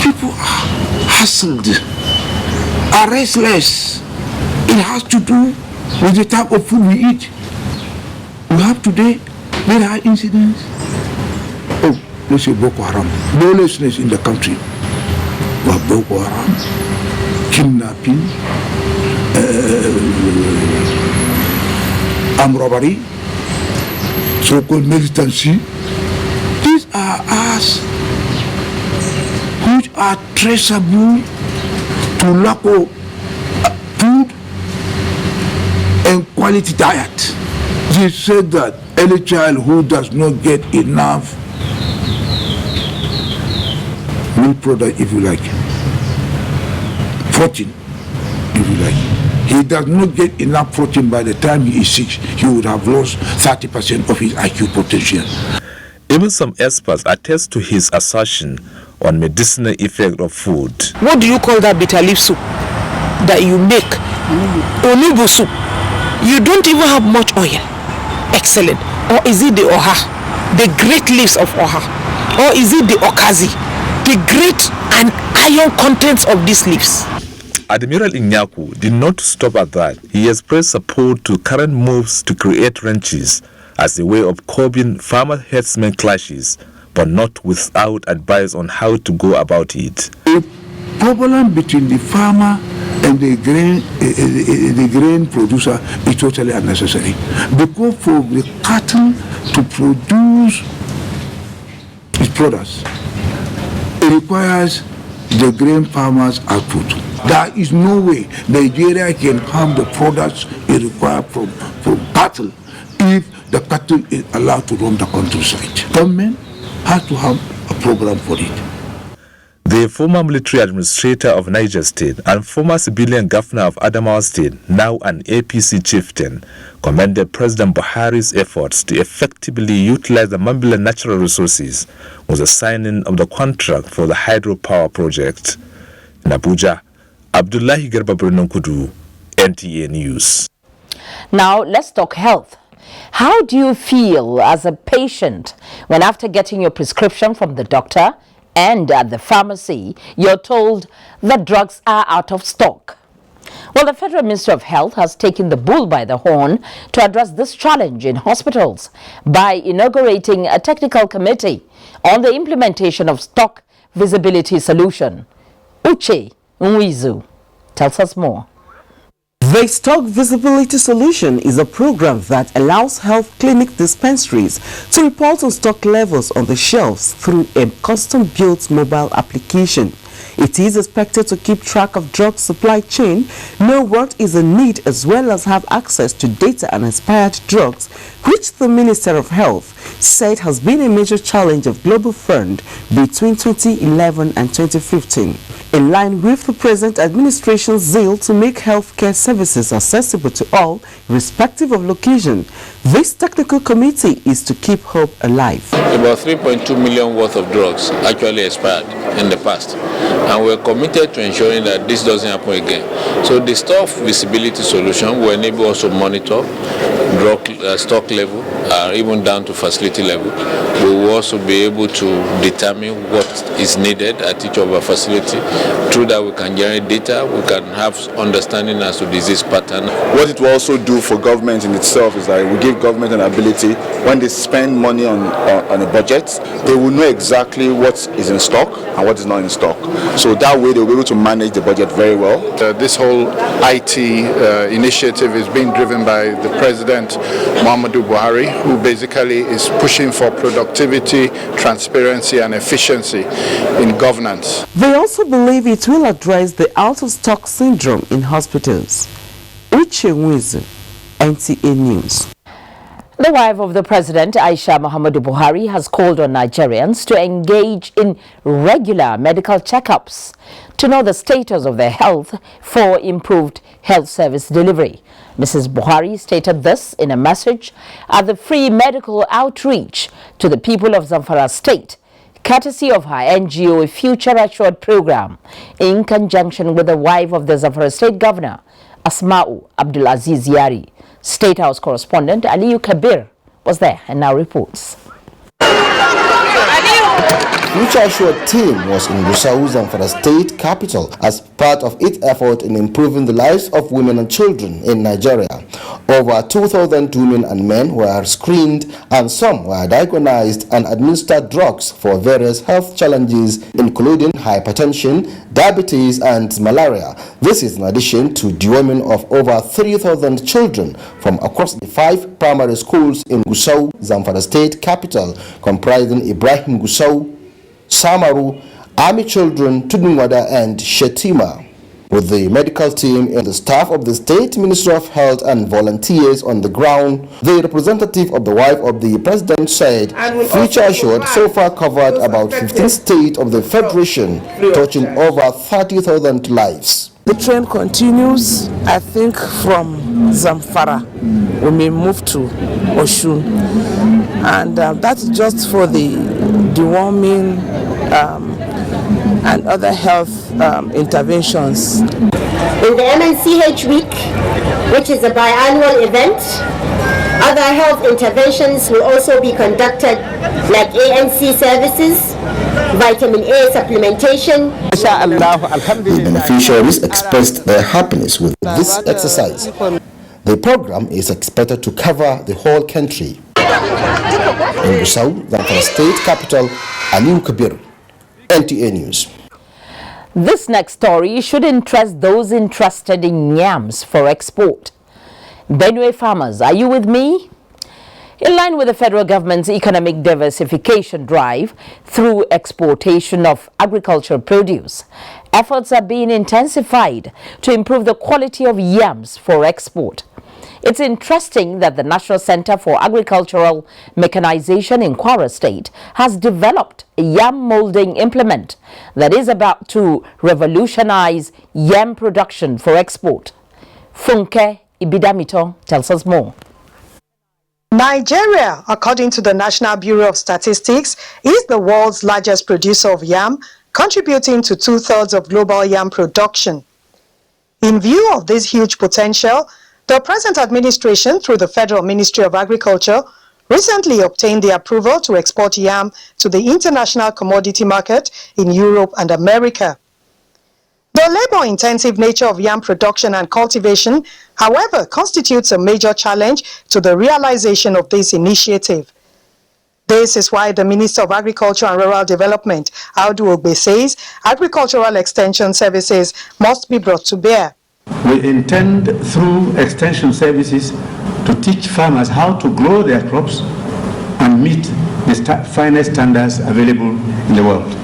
People are hustled, are restless. It has to do with the type of food we eat. We have today very high incidents of, let's say, Boko Haram, lawlessness in the country. We have Boko Haram, kidnapping, armed robbery, so-called militancy. These are acts which are traceable to lack of food and quality diet. They said that any child who does not get enough milk product, if you like, protein, if you like, he does not get enough protein by the time he is 6, he would have lost 30% of his IQ potential. Even some experts attest to his assertion on medicinal effect of food. What do you call that bitter leaf soup that you make? Onubu soup. You don't even have much oil. Excellent. Or is it the oha, the great leaves of oha? Or is it the okazi, the great and iron contents of these leaves? Admiral Inyaku did not stop at that. He expressed support to current moves to create ranches as a way of curbing farmer-herdsman clashes, but not without advice on how to go about it. A problem between the farmer and the grain producer is totally unnecessary. Because for the cattle to produce its products, it requires the grain farmer's output. There is no way Nigeria can have the products it requires from cattle if the cattle is allowed to roam the countryside. Government has to have a program for it. The former military administrator of Niger State and former civilian governor of Adamawa State, now an APC chieftain, commended President Buhari's efforts to effectively utilize the Mambila natural resources with the signing of the contract for the hydropower project. In Abuja, Abdullahi Garba Birnukudu, NTA News. Now, let's talk health. How do you feel as a patient when after getting your prescription from the doctor and at the pharmacy, you're told that drugs are out of stock? Well, the Federal Ministry of Health has taken the bull by the horn to address this challenge in hospitals by inaugurating a technical committee on the implementation of stock visibility solution. Uche Nwizu tells us more. The Stock Visibility Solution is a program that allows health clinic dispensaries to report on stock levels on the shelves through a custom-built mobile application. It is expected to keep track of drug supply chain, know what is in need, as well as have access to data on expired drugs, which the Minister of Health said has been a major challenge of Global Fund between 2011 and 2015. In line with the present administration's zeal to make healthcare services accessible to all, irrespective of location, this technical committee is to keep hope alive. About 3.2 million worth of drugs actually expired in the past, and we're committed to ensuring that this doesn't happen again. So the stock visibility solution will enable us to monitor drug stock level, even down to facility level. We will also be able to determine what is needed at each of our facility. Through that, we can generate data, we can have understanding as to disease pattern. What it will also do for government in itself is that it will give government an ability, when they spend money on a budget, they will know exactly what is in stock and what is not in stock. So that way, they will be able to manage the budget very well. This whole IT initiative is being driven by the President, Muhammadu Buhari, who basically is pushing for productivity, transparency and efficiency in governance. They also believe it will address the out-of-stock syndrome in hospitals. Uche Nwizu, NTA News. The wife of the president, Aisha Muhammadu Buhari, has called on Nigerians to engage in regular medical checkups to know the status of their health for improved health service delivery. Mrs. Buhari stated this in a message at the free medical outreach to the people of Zamfara State, courtesy of her NGO Future Assured program, in conjunction with the wife of the Zamfara State Governor, Asma'u Abdulaziz Yari. State House correspondent Aliyu Kabir was there and now reports. Future Assured team was in Gusau, Zamfara State capital as part of its effort in improving the lives of women and children in Nigeria. Over 2,000 women and men were screened and some were diagnosed and administered drugs for various health challenges including hypertension, diabetes and malaria. This is in addition to deworming of over 3,000 children from across the 5 primary schools in Gusau, Zamfara State capital, comprising Ibrahim Gusau, Samaru, Army Children, Tudunwada and Shetima. With the medical team and the staff of the State Ministry of Health and volunteers on the ground, the representative of the wife of the president said Future Assured so far covered about 15 states of the Federation, touching over 30,000 lives. The train continues, I think, from Zamfara. We may move to Oshun. And that's just for the deworming and other health interventions. In the MNCH Week, which is a biannual event, other health interventions will also be conducted, like ANC services, vitamin A supplementation. The beneficiaries expressed their happiness with this exercise. The program is expected to cover the whole country. In Gusau, the state capital, Aliyu Kabir, NTA News. This next story should interest those interested in yams for export. Benue farmers, are you with me? In line with the federal government's economic diversification drive through exportation of agricultural produce, efforts are being intensified to improve the quality of yams for export. It's interesting that the National Center for Agricultural Mechanization in Kwara State has developed a yam molding implement that is about to revolutionize yam production for export. Funke Ibidamito tells us more. Nigeria, according to the National Bureau of Statistics, is the world's largest producer of yam, contributing to 2/3 of global yam production. In view of this huge potential, the present administration, through the Federal Ministry of Agriculture, recently obtained the approval to export yam to the international commodity market in Europe and America. The labor-intensive nature of yam production and cultivation, however, constitutes a major challenge to the realization of this initiative. This is why the Minister of Agriculture and Rural Development, Audu Ogbe, says agricultural extension services must be brought to bear. We intend, through extension services, to teach farmers how to grow their crops and meet the finest standards available in the world.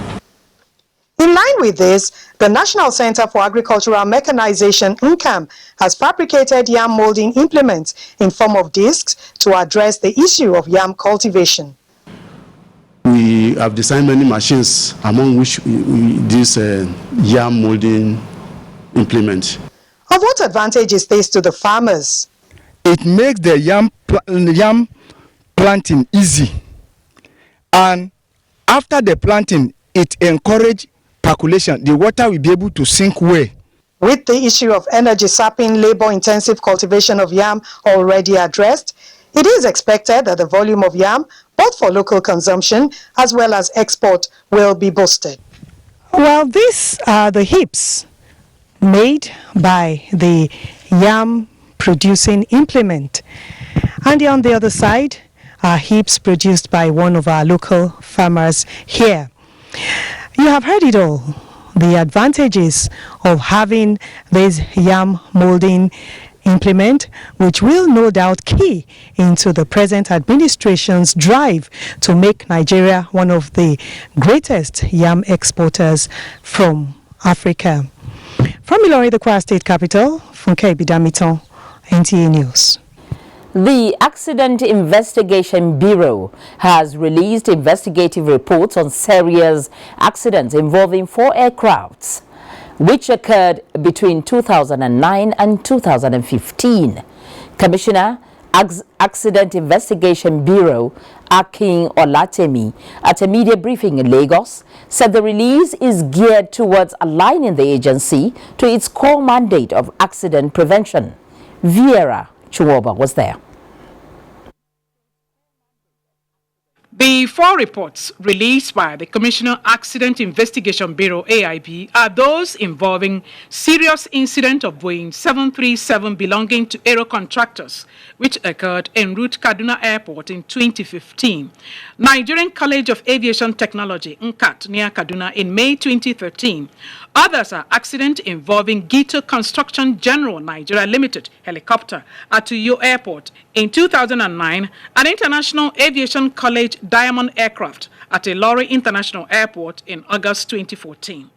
In line with this, the National Center for Agricultural Mechanization, NCAM, has fabricated yam molding implements in form of discs to address the issue of yam cultivation. We have designed many machines, among which this yam molding implement. Of what advantage is this to the farmers? It makes the yam planting easy, and after the planting, it encourages percolation. The water will be able to sink well. With the issue of energy sapping labor-intensive cultivation of yam already addressed, it is expected that the volume of yam, both for local consumption as well as export, will be boosted. Well, these are the hips made by the yam producing implement. And on the other side are hips produced by one of our local farmers here. You have heard it all. The advantages of having this yam molding implement, which will no doubt key into the present administration's drive to make Nigeria one of the greatest yam exporters from Africa. From Ilorin, the Kwara State capital, Funke Bidamiton, NTA News. The Accident Investigation Bureau has released investigative reports on serious accidents involving 4 aircrafts, which occurred between 2009 and 2015. Commissioner, Accident Investigation Bureau, Akin Olatemi, at a media briefing in Lagos, said the release is geared towards aligning the agency to its core mandate of accident prevention. Viera Chuoba was there. The 4 reports released by the Commissioner Accident Investigation Bureau AIB are those involving serious incident of Boeing 737 belonging to aero contractors, which occurred en route Kaduna Airport in 2015, Nigerian College of Aviation Technology NCAT near Kaduna in May 2013. Others are accident involving Gito Construction General Nigeria Limited helicopter at Uyo Airport in 2009 and International Aviation College Diamond Aircraft at Ilorin International Airport in August 2014.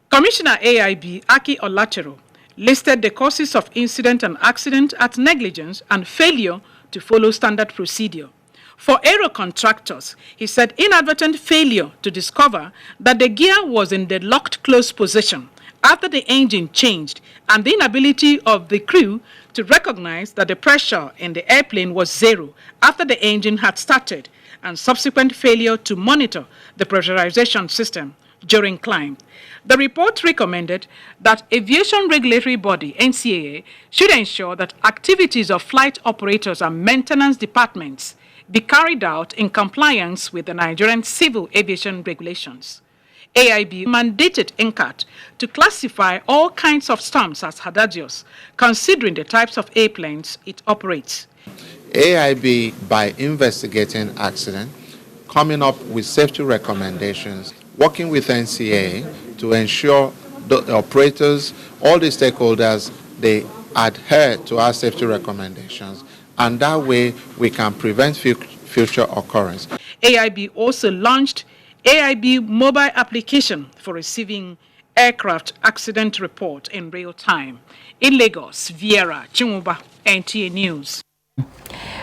Commissioner AIB Aki Olatero listed the causes of incident and accident at negligence and failure to follow standard procedure. For aero contractors, he said inadvertent failure to discover that the gear was in the locked closed position after the engine changed and the inability of the crew to recognize that the pressure in the airplane was 0 after the engine had started, and subsequent failure to monitor the pressurization system during climb. The report recommended that Aviation Regulatory Body, NCAA, should ensure that activities of flight operators and maintenance departments be carried out in compliance with the Nigerian Civil Aviation Regulations. AIB mandated NCAT to classify all kinds of storms as hazardous, considering the types of airplanes it operates. AIB, by investigating accident, coming up with safety recommendations, working with NCAA to ensure the operators, all the stakeholders, they adhere to our safety recommendations, and that way we can prevent future occurrence. AIB also launched AIB mobile application for receiving aircraft accident report in real time. In Lagos, Viera Chumuba, NTA News.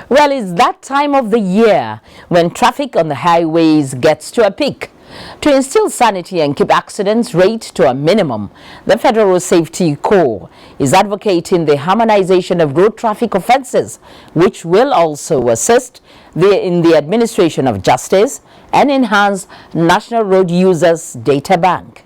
Well, it's that time of the year when traffic on the highways gets to a peak. To instill sanity and keep accidents rate to a minimum, the Federal Road Safety Corps is advocating the harmonization of road traffic offences, which will also assist in the administration of justice and enhance National Road Users Data Bank.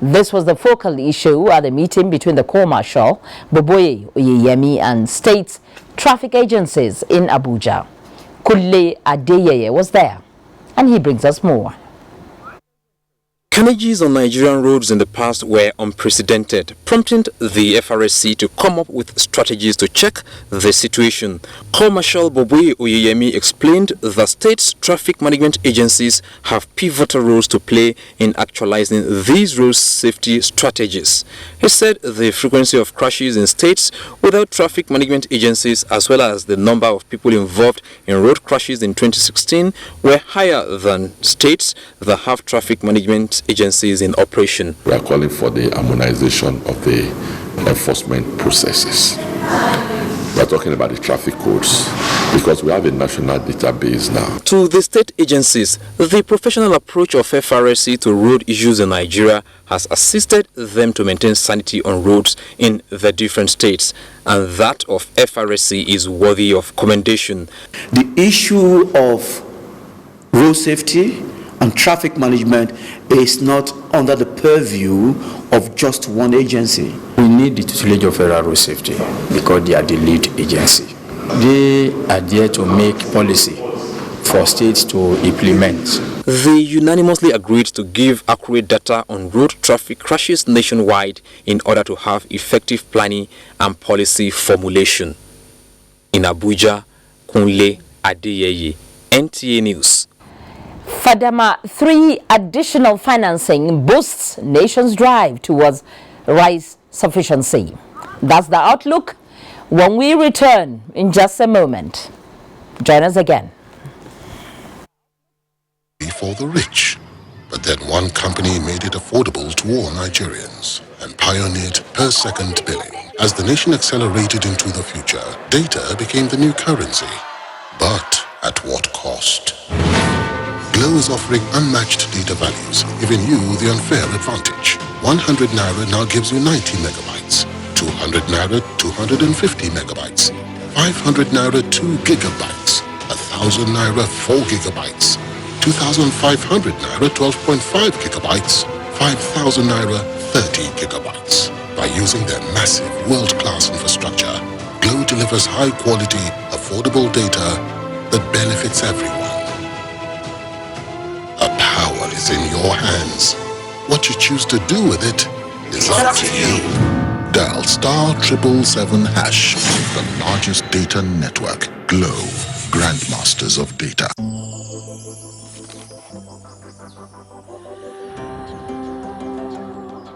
This was the focal issue at the meeting between the Corps Marshal, Boboye Oyeyemi, and state traffic agencies in Abuja. Kulle Adeyeye was there, and he brings us more. Carnages on Nigerian roads in the past were unprecedented, prompting the FRSC to come up with strategies to check the situation. Corps Marshal Boboye Oyeyemi explained that state's traffic management agencies have pivotal roles to play in actualizing these road safety strategies. He said the frequency of crashes in states without traffic management agencies, as well as the number of people involved in road crashes in 2016, were higher than states that have traffic management agencies in operation. We are calling for the harmonization of the enforcement processes. We're talking about the traffic codes because we have a national database now. To the state agencies, the professional approach of FRSC to road issues in Nigeria has assisted them to maintain sanity on roads in the different states, and that of FRSC is worthy of commendation. The issue of road safety and traffic management is not under the purview of just one agency. We need the tutelage of federal road safety because they are the lead agency. They are there to make policy for states to implement. They unanimously agreed to give accurate data on road traffic crashes nationwide in order to have effective planning and policy formulation. In Abuja, Kunle Adeyeye, NTA News. Fadama 3 additional financing boosts nation's drive towards rice sufficiency. That's the outlook when we return in just a moment. Join us again. For the rich, but then one company made it affordable to all Nigerians and pioneered per-second billing. As the nation accelerated into the future, data became the new currency. But at what cost? Glo is offering unmatched data values, giving you the unfair advantage. 100 Naira now gives you 90 megabytes. 200 Naira, 250 megabytes. 500 Naira, 2 gigabytes. 1,000 Naira, 4 gigabytes. 2,500 Naira, 12.5 gigabytes. 5,000 Naira, 30 gigabytes. By using their massive world-class infrastructure, Glo delivers high-quality, affordable data that benefits everyone. The power is in your hands. What you choose to do with it is up to you. Dial *777#. The largest data network. Glo, grandmasters of data.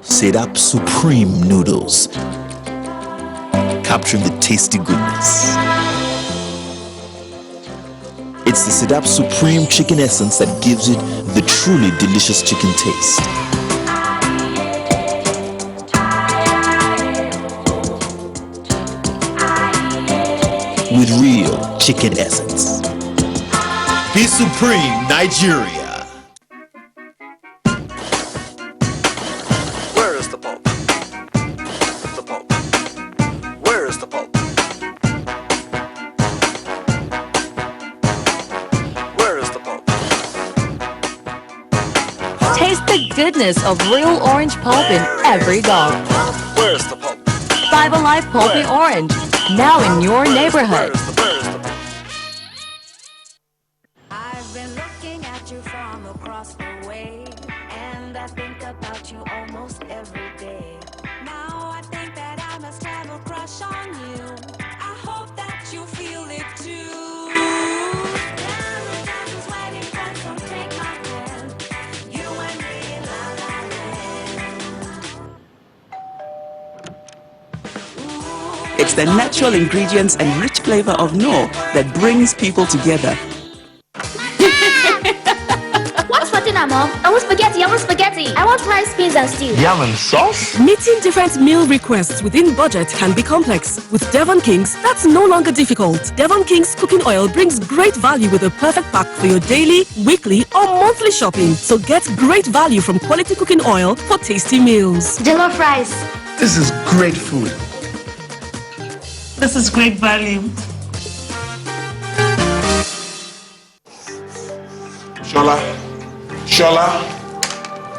Sedap Supreme Noodles, capturing the tasty goodness. It's the Sedap Supreme Chicken Essence that gives it the truly delicious chicken taste. With real chicken essence. Be Supreme, Nigeria. Goodness of real orange pulp in every gulp. Where's the pulp? 5 Alive Pulpy Orange, now in your neighborhood. I've been looking at you from across the way, and I think about you almost every day. Now I think that I must have a crush on you. I hope that you feel it too. It's the natural ingredients and rich flavor of Knorr that brings people together. What's for dinner, Mom? I want spaghetti, I want rice, beans and stew. Yam and sauce? Meeting different meal requests within budget can be complex. With Devon Kings, that's no longer difficult. Devon Kings cooking oil brings great value with a perfect pack for your daily, weekly or monthly shopping. So get great value from quality cooking oil for tasty meals. Jollof rice. This is great food. This is great value. Shola,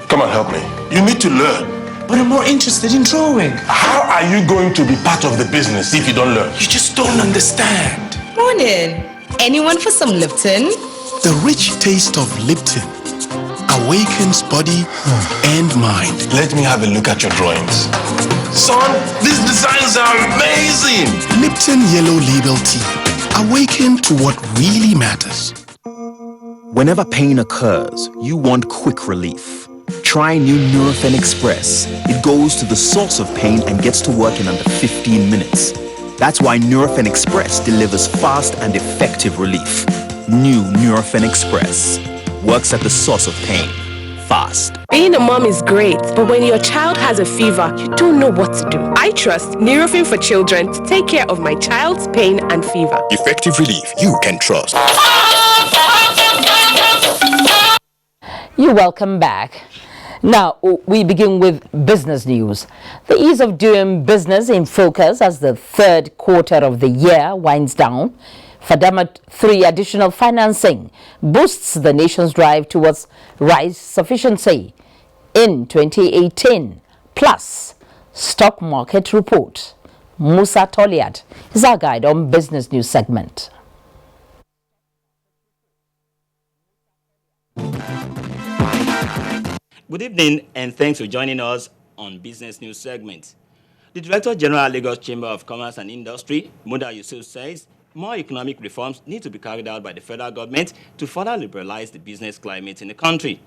come and help me. You need to learn. But I'm more interested in drawing. How are you going to be part of the business if you don't learn? You just don't understand. Morning. Anyone for some Lipton? The rich taste of Lipton awakens body and mind. Let me have a look at your drawings. Son, these designs are amazing. Lipton Yellow Label Tea. Awaken to what really matters. Whenever pain occurs, you want quick relief. Try new Nurofen Express. It goes to the source of pain and gets to work in under 15 minutes. That's why Nurofen Express delivers fast and effective relief. New Nurofen Express works at the source of pain, fast. Being a mom is great, but when your child has a fever, you don't know what to do. I trust Nurofen for Children to take care of my child's pain and fever. Effective relief you can trust. You're welcome back. Now, we begin with business news. The ease of doing business in focus as the third quarter of the year winds down. FADAMA 3 additional financing boosts the nation's drive towards rice sufficiency in 2018. Plus, stock market report. Musa Toliat is our guide on business news segment. Good evening and thanks for joining us on Business News segment. The Director General Lagos Chamber of Commerce and Industry, Muda Yusuf, says more economic reforms need to be carried out by the federal government to further liberalize the business climate in the country.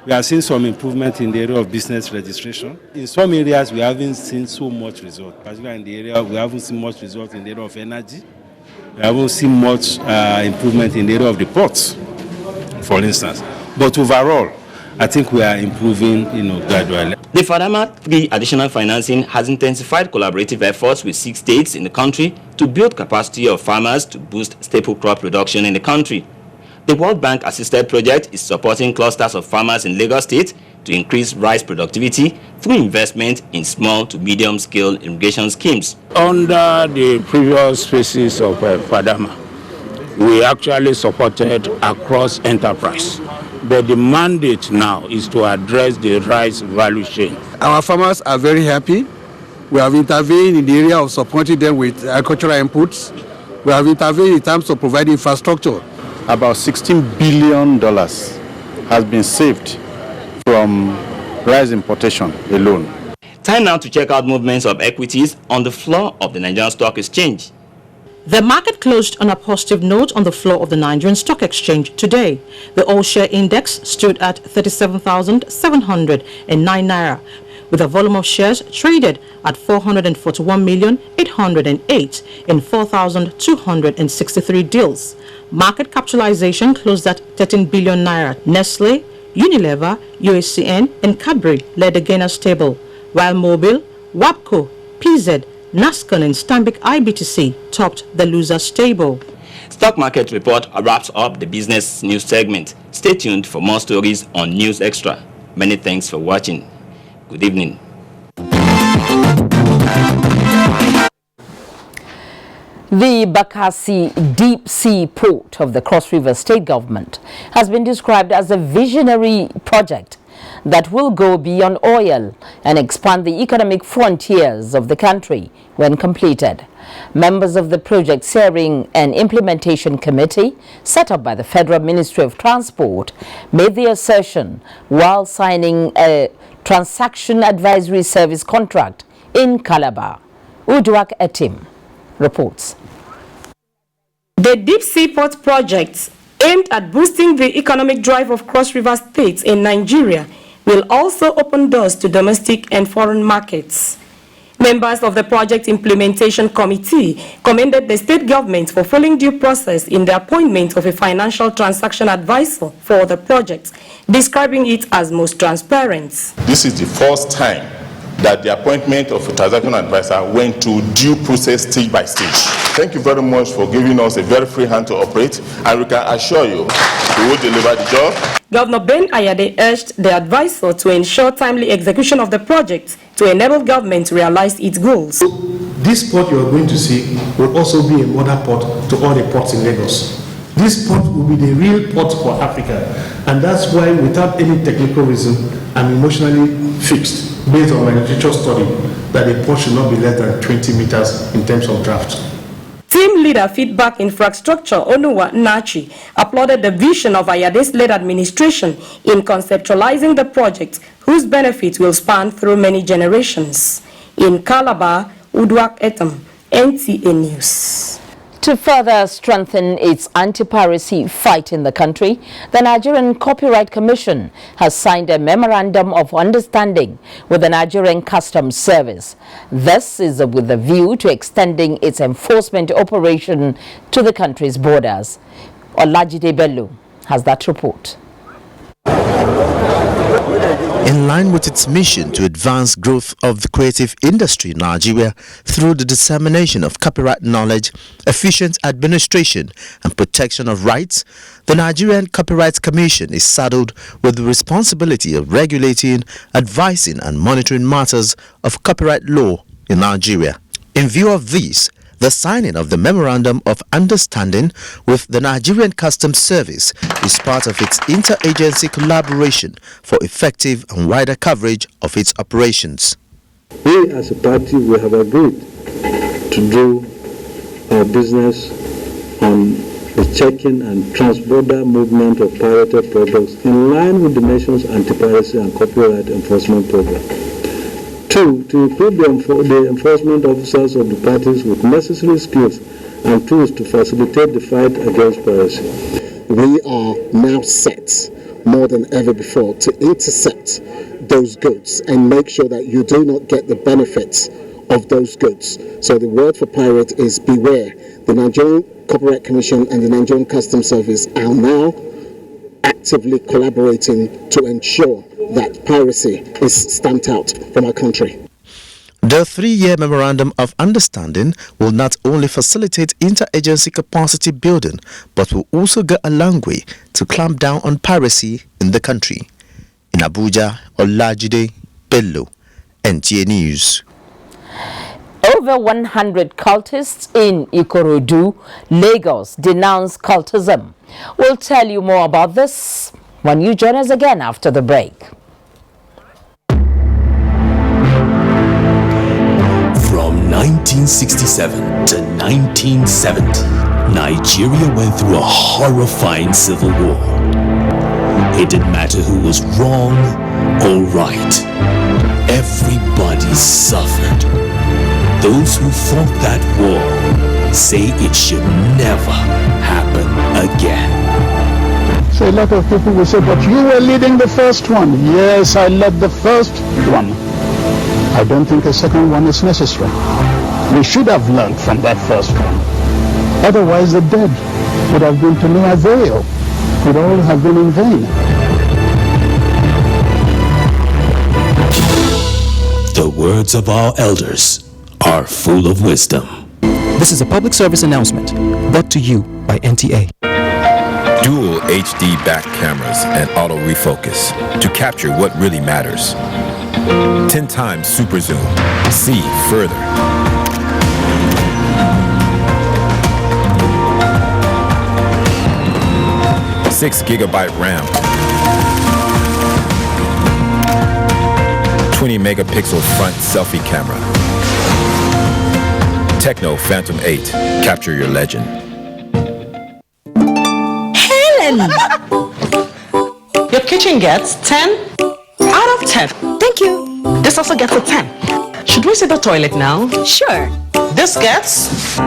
We have seen some improvement in the area of business registration. In some areas, we haven't seen so much result. Particularly in the area, we haven't seen much result in the area of energy. We haven't seen much improvement in the area of the ports, for instance. But overall, I think we are improving, gradually. The FADAMA 3 additional financing has intensified collaborative efforts with 6 states in the country to build capacity of farmers to boost staple crop production in the country. The World Bank assisted project is supporting clusters of farmers in Lagos State to increase rice productivity through investment in small to medium scale irrigation schemes. Under the previous phases of FADAMA, we actually supported across enterprise. But the mandate now is to address the rice value chain. Our farmers are very happy. We have intervened in the area of supporting them with agricultural inputs. We have intervened in terms of providing infrastructure. About $16 billion has been saved from rice importation alone. Time now to check out movements of equities on the floor of the Nigerian Stock Exchange. The market closed on a positive note on the floor of the Nigerian Stock Exchange today. The all-share index stood at 37,709 naira, with a volume of shares traded at 441,808 in 4,263 deals. Market capitalization closed at 13 billion naira. Nestle, Unilever, UACN, and Cadbury led the gainers table, while Mobil, WAPCO, PZ, NASCON and Stanbic IBTC topped the losers table. Stock market report wraps up the business news segment. Stay tuned for more stories on News Extra. Many thanks for watching. Good evening. The Bakassi Deep Sea Port of the Cross River State Government has been described as a visionary project that will go beyond oil and expand the economic frontiers of the country when completed. Members of the project steering and implementation committee set up by the Federal Ministry of Transport made the assertion while signing a transaction advisory service contract in Calabar. Uduak Etim reports. The Deep Sea Port project, aimed at boosting the economic drive of Cross River states in Nigeria, will also open doors to domestic and foreign markets. Members of the Project Implementation Committee commended the state government for following due process in the appointment of a financial transaction advisor for the project, describing it as most transparent. This is the first time that the appointment of a transaction advisor went through due process stage by stage. Thank you very much for giving us a very free hand to operate, and we can assure you we will deliver the job. Governor Ben Ayade urged the advisor to ensure timely execution of the project to enable government to realize its goals. This port you are going to see will also be a model port to all the ports in Lagos. This port will be the real port for Africa, and that's why, without any technical reason, I'm emotionally fixed, based on my literature study, that the port should not be less than 20 meters in terms of draft. Team leader Feedback Infrastructure Onuwa Nachi applauded the vision of Ayade's led administration in conceptualizing the project, whose benefits will span through many generations. In Calabar, Uduak Etam, NTA News. To further strengthen its anti-piracy fight in the country, the Nigerian Copyright Commission has signed a memorandum of understanding with the Nigerian Customs Service. This is with a view to extending its enforcement operation to the country's borders. Olajide Bello has that report. In line with its mission to advance growth of the creative industry in Nigeria through the dissemination of copyright knowledge, efficient administration, and protection of rights, the Nigerian Copyright Commission is saddled with the responsibility of regulating, advising, and monitoring matters of copyright law in Nigeria. In view of this, the signing of the Memorandum of Understanding with the Nigerian Customs Service is part of its interagency collaboration for effective and wider coverage of its operations. We as a party, we have agreed to do our business on the checking and transborder movement of pirated products in line with the nation's anti-piracy and copyright enforcement program. 2, to equip the enforcement officers of the parties with necessary skills and tools to facilitate the fight against piracy. We are now set more than ever before to intercept those goods and make sure that you do not get the benefits of those goods. So the word for pirate is beware. The Nigerian Copyright Commission and the Nigerian Customs Service are now actively collaborating to ensure that piracy is stamped out from our country. The 3-year Memorandum of Understanding will not only facilitate interagency capacity building, but will also go a long way to clamp down on piracy in the country. In Abuja, Olajide Bello, NTA News. Over 100 cultists in Ikorodu, Lagos, denounce cultism. We'll tell you more about this when you join us again after the break. From 1967 to 1970, Nigeria went through a horrifying civil war. It didn't matter who was wrong or right. Everybody suffered. Those who fought that war say it should never happen again. So a lot of people will say, but you were leading the first one. Yes, I led the first one. I don't think a second one is necessary. We should have learned from that first one. Otherwise the dead would have been to no avail. It would all have been in vain. The words of our elders are full of wisdom. This is a public service announcement brought to you by NTA. Dual HD back cameras and auto refocus to capture what really matters. 10 times super zoom. See further. Six gigabyte RAM. 20 megapixel front selfie camera. Techno Phantom 8. Capture your legend. Helen! Your kitchen gets 10 out of 10. Thank you. This also gets a 10. Should we see the toilet now? Sure. This gets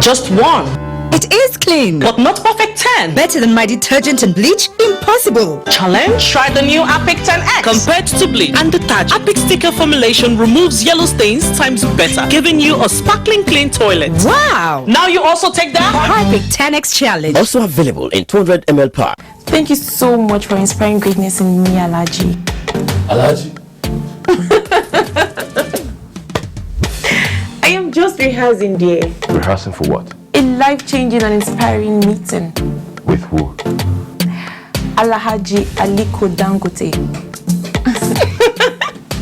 just 1. It is clean. But not perfect 10. Better than my detergent and bleach? Impossible. Challenge? Try the new Apic 10X. Compared to bleach and detergent, Apic sticker formulation removes yellow stains times better, giving you a sparkling clean toilet. Wow. Now you also take that Apic 10X challenge. Also available in 200 ml pack. Thank you so much for inspiring greatness in me, Alaji. Alaji? I am just rehearsing, dear. Rehearsing for what? A life-changing and inspiring meeting. With who? Alhaji Aliko Dangote.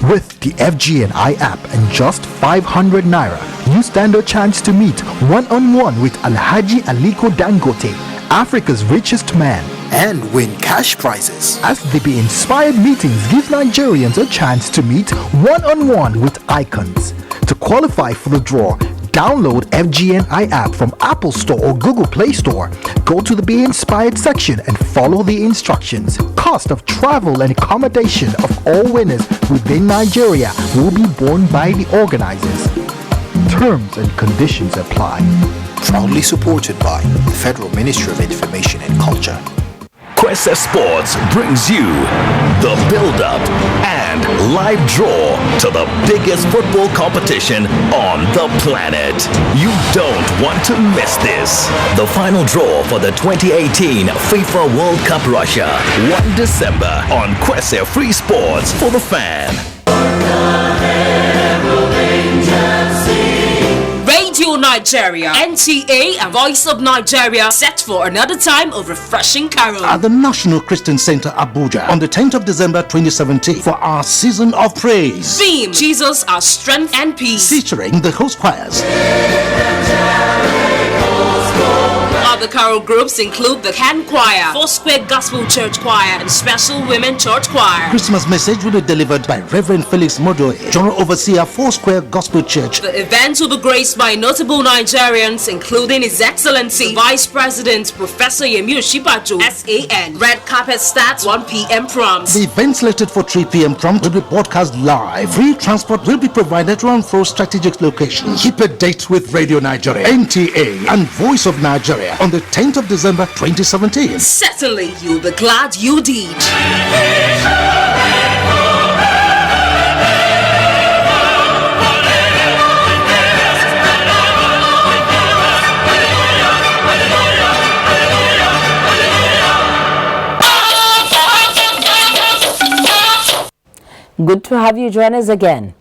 With the FGNI app and just 500 naira, you stand a chance to meet one-on-one with Alhaji Aliko Dangote, Africa's richest man, and win cash prizes. As the Be Inspired meetings give Nigerians a chance to meet one-on-one with icons. To qualify for the draw, download FGNI app from Apple Store or Google Play Store. Go to the Be Inspired section and follow the instructions. Cost of travel and accommodation of all winners within Nigeria will be borne by the organizers. Terms and conditions apply. Proudly supported by the Federal Ministry of Information and Culture. Kwese Sports brings you the build-up and live draw to the biggest football competition on the planet. You don't want to miss this. The final draw for the 2018 FIFA World Cup Russia, 1 December on Kwese Free Sports for the fan. Radio Nigeria, NTA and Voice of Nigeria set for another time of refreshing carol at the National Christian Center Abuja on the 10th of December 2017 for our season of praise. Theme: Jesus, our strength and peace. Featuring the host choirs. Other choral groups include the Can Choir, Foursquare Gospel Church Choir, and Special Women Church Choir. Christmas message will be delivered by Reverend Felix Modoe, General Overseer, Foursquare Gospel Church. The event will be graced by notable Nigerians, including His Excellency Vice President Professor Yemi Osinbajo, SAN. Red carpet starts 1 p.m. prompt. The event slated for 3 p.m. prompt will be broadcast live. Free transport will be provided to and fro strategic locations. Keep a date with Radio Nigeria, NTA, and Voice of Nigeria on the 10th of December 2017. Certainly, you'll be glad you did. Good to have you join us again.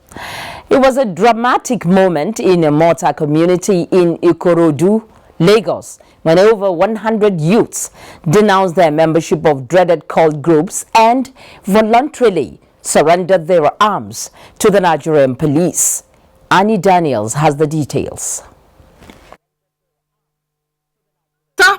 It was a dramatic moment in a Mota community in Ikorodu, Lagos, when over 100 youths denounced their membership of dreaded cult groups and voluntarily surrendered their arms to the Nigerian police. Annie Daniels has the details.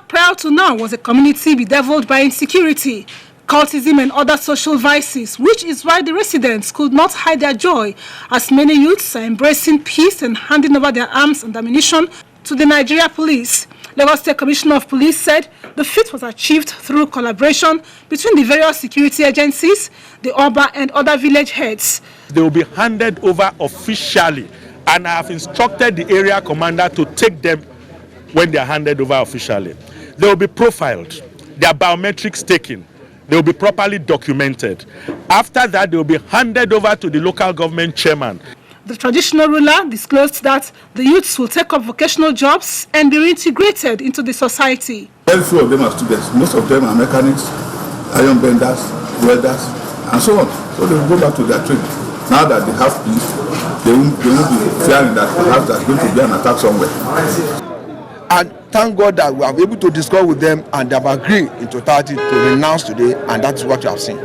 Prior to now was a community bedeviled by insecurity, cultism and other social vices, which is why the residents could not hide their joy as many youths are embracing peace and handing over their arms and ammunition to the Nigeria police. Lagos State Commissioner of Police said the feat was achieved through collaboration between the various security agencies, the Oba and other village heads. They will be handed over officially, and I have instructed the area commander to take them when they are handed over officially. They will be profiled, their biometrics taken, they will be properly documented. After that, they will be handed over to the local government chairman. The traditional ruler disclosed that the youths will take up vocational jobs and be reintegrated into the society. Very few of them are students. Most of them are mechanics, iron benders, welders, and so on. So they will go back to their trade. Now that they have peace, they won't be fearing that perhaps there's going to be an attack somewhere. And thank God that we are able to discuss with them and they have agreed in totality to renounce today, and that's what you have seen.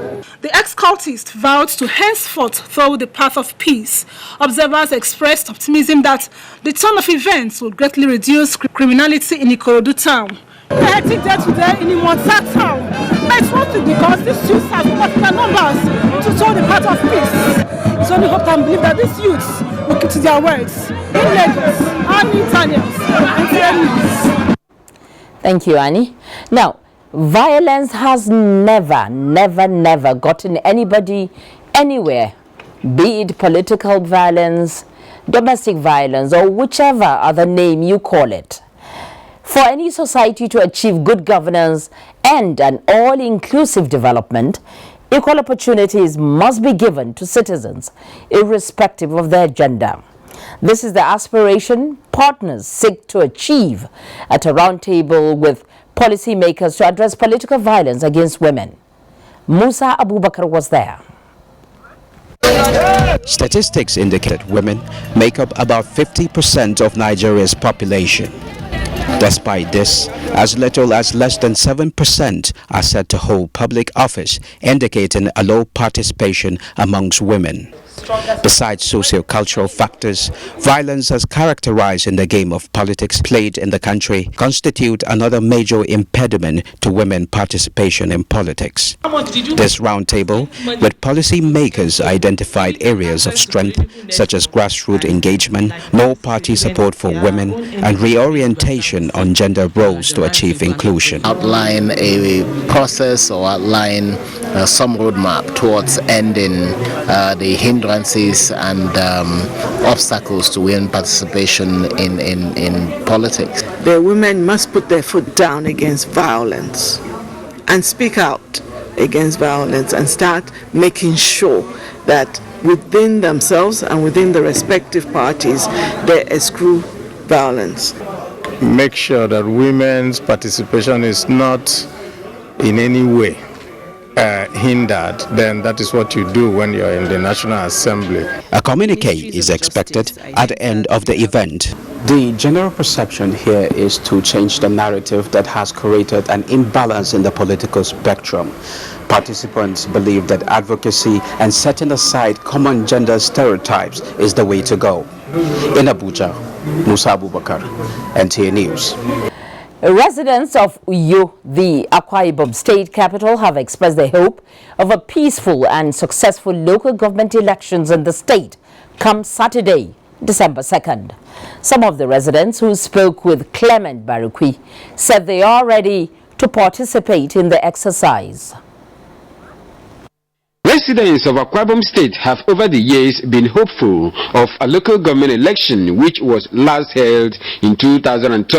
The ex-cultist vowed to henceforth follow the path of peace. Observers expressed optimism that the turn of events will greatly reduce criminality in Ikorodu town. The hectic day today in Imonsa town, but it's one thing because these youths have got their numbers to show the path of peace. It's only hope and believe that these youths will keep to their words. In Lagos, Annie Daniels, and Thank you, Annie. Now, violence has never gotten anybody anywhere, be it political violence, domestic violence, or whichever other name you call it. For any society to achieve good governance and an all-inclusive development, equal opportunities must be given to citizens, irrespective of their gender. This is the aspiration partners seek to achieve at a roundtable with policymakers to address political violence against women. Musa Abubakar was there. Statistics indicate women make up about 50% of Nigeria's population. Despite this, as little as less than 7% are said to hold public office, indicating a low participation amongst women. Besides socio-cultural factors, violence as characterized in the game of politics played in the country constitute another major impediment to women participation in politics. This roundtable, with policy makers, identified areas of strength such as grassroots engagement, more party support for women, and reorientation on gender roles to achieve inclusion. Outline a process or outline some roadmap towards ending the hindrances and obstacles to women participation in politics. The women must put their foot down against violence and speak out against violence and start making sure that within themselves and within the respective parties they eschew violence. Make sure that women's participation is not in any way hindered, then that is what you do when you're in the National Assembly. A communique is expected at the end of the event. The general perception here is to change the narrative that has created an imbalance in the political spectrum. Participants believe that advocacy and setting aside common gender stereotypes is the way to go. In Abuja, Musa Abubakar, NTA News. Residents of Uyo, the Akwa Ibom state capital, have expressed their hope of a peaceful and successful local government elections in the state come Saturday, December 2nd. Some of the residents who spoke with Clement Barukwi said they are ready to participate in the exercise. Residents of Akwa Ibom State have over the years been hopeful of a local government election which was last held in 2012.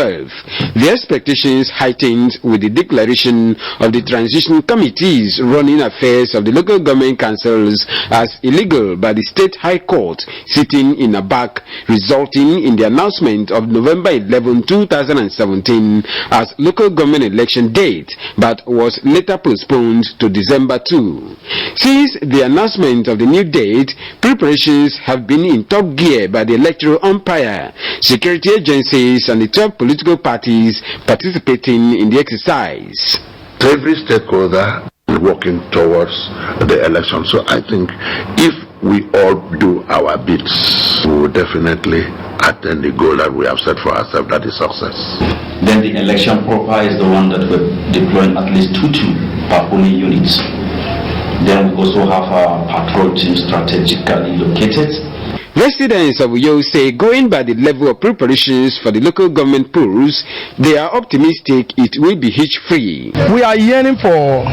The expectations heightened with the declaration of the transition committees running affairs of the local government councils as illegal by the State High Court sitting in Abak, resulting in the announcement of November 11, 2017 as local government election date, but was later postponed to December 2. Since the announcement of the new date, preparations have been in top gear by the electoral umpire, security agencies and the 12 political parties participating in the exercise. Every stakeholder is working towards the election. So I think if we all do our bits, we will definitely attain the goal that we have set for ourselves, that is success. Then the election proper is the one that we're deploying at least 2 per polling units. Then we also have our patrol team strategically located. Residents of Uyo say, going by the level of preparations for the local government polls, they are optimistic it will be hitch-free. We are yearning for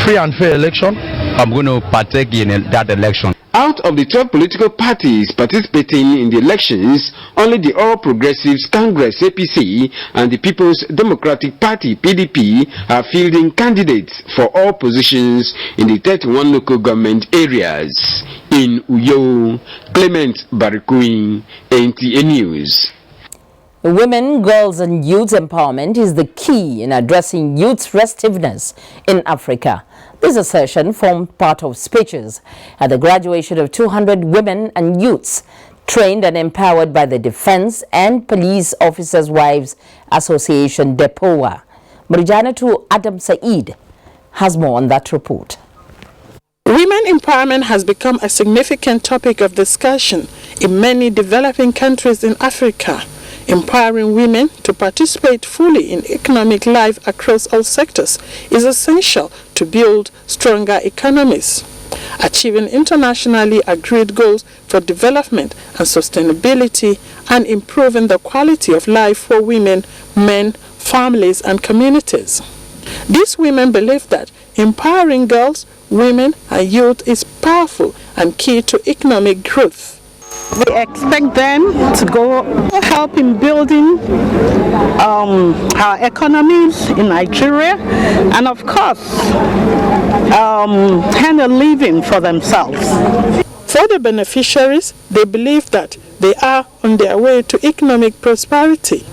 free and fair election. I'm going to partake in that election. Out of the 12 political parties participating in the elections, only the All Progressives Congress APC and the People's Democratic Party PDP are fielding candidates for all positions in the 31 local government areas. In Uyo, Clement Barukwi, NTA News. Women, girls and youth empowerment is the key in addressing youth's restiveness in Africa. This assertion formed part of speeches at the graduation of 200 women and youths trained and empowered by the Defense and Police Officers' Wives Association, DEPOA. Marijana Adam Saeed has more on that report. Women empowerment has become a significant topic of discussion in many developing countries in Africa. Empowering women to participate fully in economic life across all sectors is essential to build stronger economies. Achieving internationally agreed goals for development and sustainability and improving the quality of life for women, men, families and communities. These women believe that empowering girls, women and youth is powerful and key to economic growth. We expect them to go help in building our economies in Nigeria and of course earn a living for themselves. For the beneficiaries, they believe that they are on their way to economic prosperity.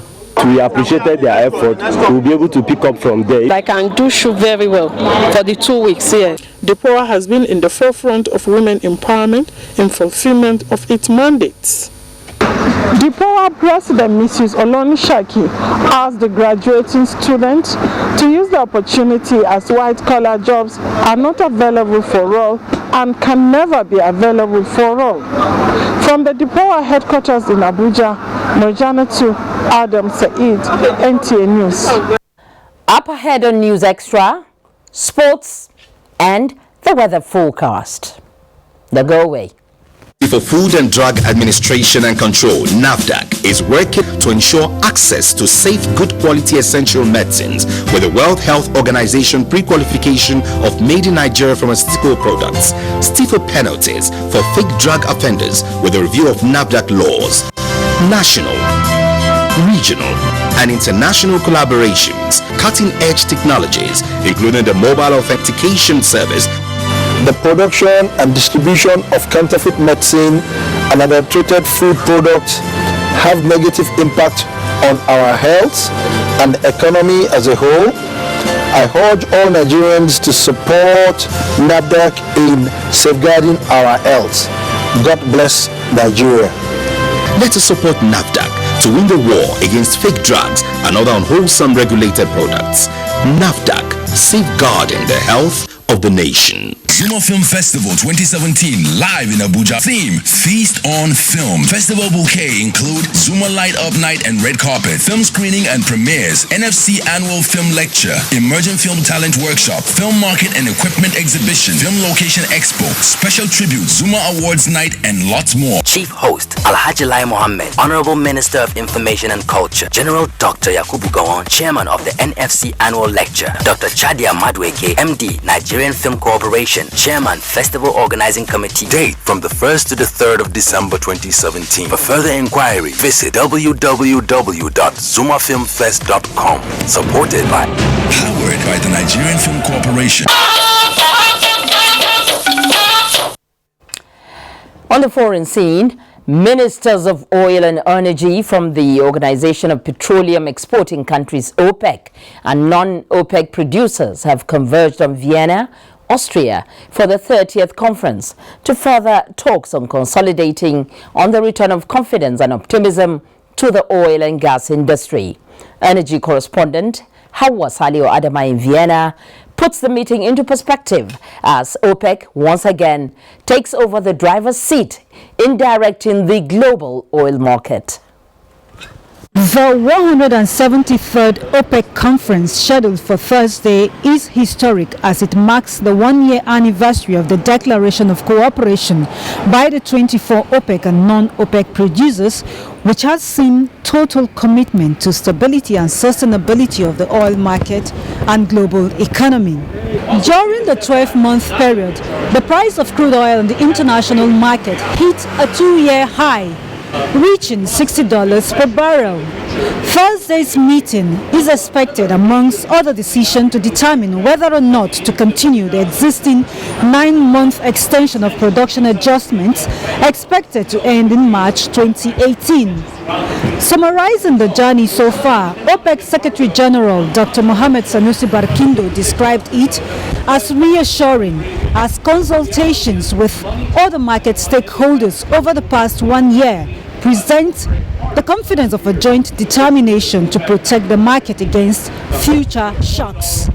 We appreciated their effort. We'll be able to pick up from there. I can do shoe very well for the 2 weeks here. DEPOA has been in the forefront of women empowerment in fulfillment of its mandates. DEPOA President Mrs. Oloni Shaki asked the graduating students to use the opportunity as white-collar jobs are not available for all and can never be available for all. From the DEPOA headquarters in Abuja, Nojana to Adam Said, NTA News. Up ahead on News Extra, sports and the weather forecast. The go away. For Food and Drug Administration and Control, NAFDAC is working to ensure access to safe, good quality essential medicines with the World Health Organization pre-qualification of made in Nigeria pharmaceutical products, stiffer penalties for fake drug offenders with a review of NAFDAC laws. National regional, and international collaborations, cutting-edge technologies, including the mobile authentication service. The production and distribution of counterfeit medicine and adulterated food products have negative impact on our health and economy as a whole. I urge all Nigerians to support NAFDAC in safeguarding our health. God bless Nigeria. Let us support NAFDAC to win the war against fake drugs and other unwholesome regulated products. NAFDAC, safeguarding the health of the nation. Zuma Film Festival 2017 live in Abuja. Theme: Feast on Film. Festival bouquet include Zuma Light Up Night and Red Carpet, film screening and premieres, NFC Annual Film Lecture, Emerging Film Talent Workshop, Film Market and Equipment Exhibition, Film Location Expo, Special Tribute, Zuma Awards Night, and lots more. Chief Host Alhaji Lai Mohammed, Honorable Minister of Information and Culture, General Dr. Yakubu Gawon, Chairman of the NFC Annual Lecture, Dr. Chadia Madweke, MD, Nigerian Film Corporation, Chairman, Festival Organizing Committee. Date from the 1st to the 3rd of December 2017. For further inquiry, visit www.zumafilmfest.com. Supported by, powered by the Nigerian Film Corporation. On the foreign scene, ministers of oil and energy from the Organization of Petroleum Exporting Countries, OPEC, and non-OPEC producers have converged on Vienna, Austria, for the 30th conference to further talks on consolidating on the return of confidence and optimism to the oil and gas industry. Energy correspondent Hawa Salio Adama in Vienna puts the meeting into perspective as OPEC once again takes over the driver's seat in directing the global oil market. The 173rd OPEC conference scheduled for Thursday is historic as it marks the one-year anniversary of the declaration of cooperation by the 24 OPEC and non-OPEC producers, which has seen total commitment to stability and sustainability of the oil market and global economy. During the 12-month period, the price of crude oil in the international market hit a two-year high, reaching $60 per barrel. Thursday's meeting is expected, amongst other decisions, to determine whether or not to continue the existing 9-month extension of production adjustments expected to end in March 2018. Summarizing the journey so far, OPEC Secretary General Dr. Mohamed Sanusi Barkindo described it as reassuring as consultations with other market stakeholders over the past 1 year present the confidence of a joint determination to protect the market against future shocks.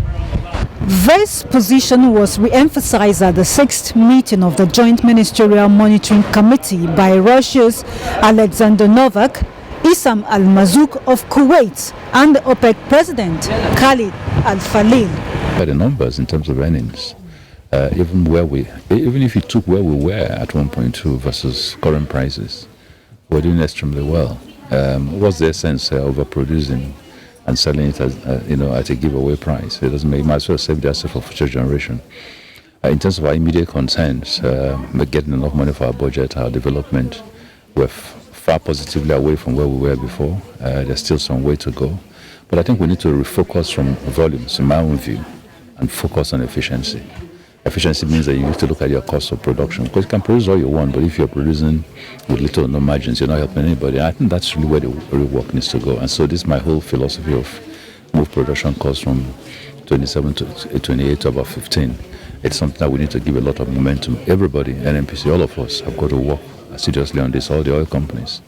This position was re-emphasized at the 6th meeting of the Joint Ministerial Monitoring Committee by Russia's Alexander Novak, Issam Al-Mazouk of Kuwait, and the OPEC President Khalid Al-Falil. By the numbers in terms of earnings, even if you took where we were at 1.2 versus current prices, we're doing extremely well. What's the essence of overproducing and selling it as, at a giveaway price? It doesn't make, you might as well save the asset for future generation. In terms of our immediate concerns, we're getting enough money for our budget, our development, we're far positively away from where we were before. There's still some way to go. But I think we need to refocus from volumes, in my own view, and focus on efficiency. Efficiency means that you need to look at your cost of production, because you can produce all you want, but if you're producing with little or no margins, you're not helping anybody. I think that's really where the real work needs to go. And so this is my whole philosophy of move production costs from 27 to 28 to about 15. It's something that we need to give a lot of momentum. Everybody, NNPC, all of us have got to work seriously on this, all the oil companies.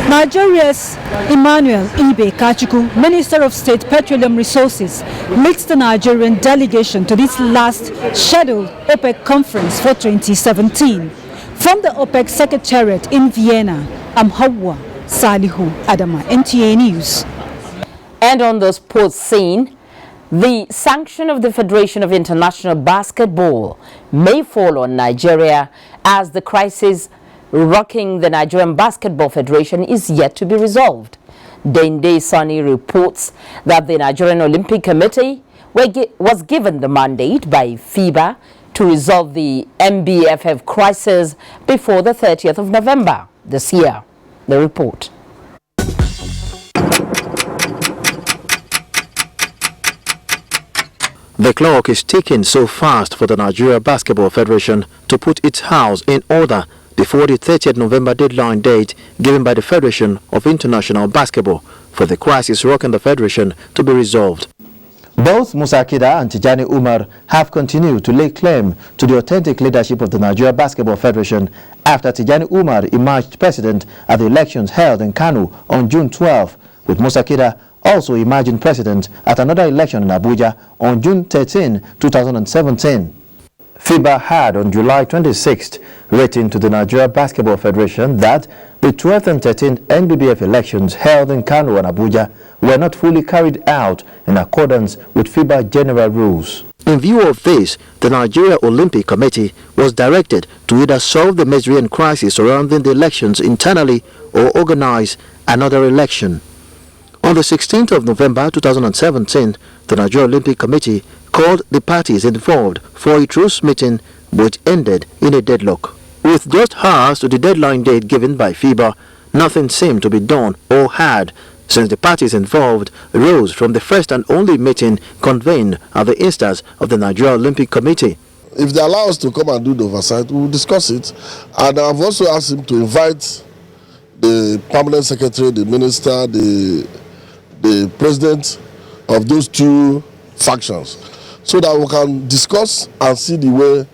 Nigeria's Emmanuel Ibe Kachuku, Minister of State Petroleum Resources, leads the Nigerian delegation to this last scheduled OPEC conference for 2017. From the OPEC Secretariat in Vienna, I'm Hawa Salihu Adama, NTA News. And on the sports scene, the sanction of the Federation of International Basketball may fall on Nigeria as the crisis rocking the Nigerian Basketball Federation is yet to be resolved. Dende Sani reports that the Nigerian Olympic Committee was given the mandate by FIBA to resolve the NBFF crisis before the 30th of November this year. The report. The clock is ticking so fast for the Nigeria Basketball Federation to put its house in order before the 30th November deadline date given by the Federation of International Basketball for the crisis rocking the Federation to be resolved. Both Musa Kida and Tijani Umar have continued to lay claim to the authentic leadership of the Nigeria Basketball Federation after Tijani Umar emerged president at the elections held in Kano on June 12, with Musa Kida also emerging president at another election in Abuja on June 13, 2017. FIBA had on July 26th written to the Nigeria Basketball Federation that the 12th and 13th NBBF elections held in Kano and Abuja were not fully carried out in accordance with FIBA general rules. In view of this, the Nigeria Olympic Committee was directed to either solve the misery and crisis surrounding the elections internally or organize another election. On the 16th of November 2017, the Nigeria Olympic Committee called the parties involved for a truce meeting which ended in a deadlock. With just hours to the deadline date given by FIBA, nothing seemed to be done or had since the parties involved rose from the first and only meeting convened at the instance of the Nigeria Olympic Committee. If they allow us to come and do the oversight, we will discuss it. And I've also asked him to invite the permanent secretary, the minister, the president of those two factions, so that we can discuss and see the way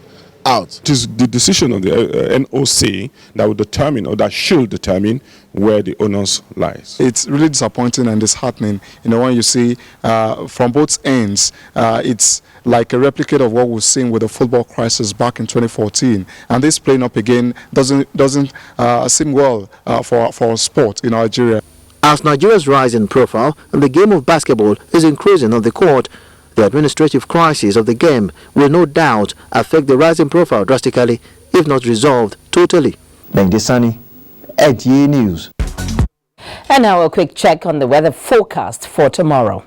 out. It is the decision of the NOC that will determine, or that should determine, where the onus lies. It's really disappointing and disheartening, when you see from both ends, it's like a replicate of what we've seen with the football crisis back in 2014, and this playing up again doesn't seem well for sport in Nigeria. As Nigeria's rise in profile and the game of basketball is increasing on the court, the administrative crisis of the game will no doubt affect the rising profile drastically, if not resolved totally. Bengdesani, NTA News. And now a quick check on the weather forecast for tomorrow.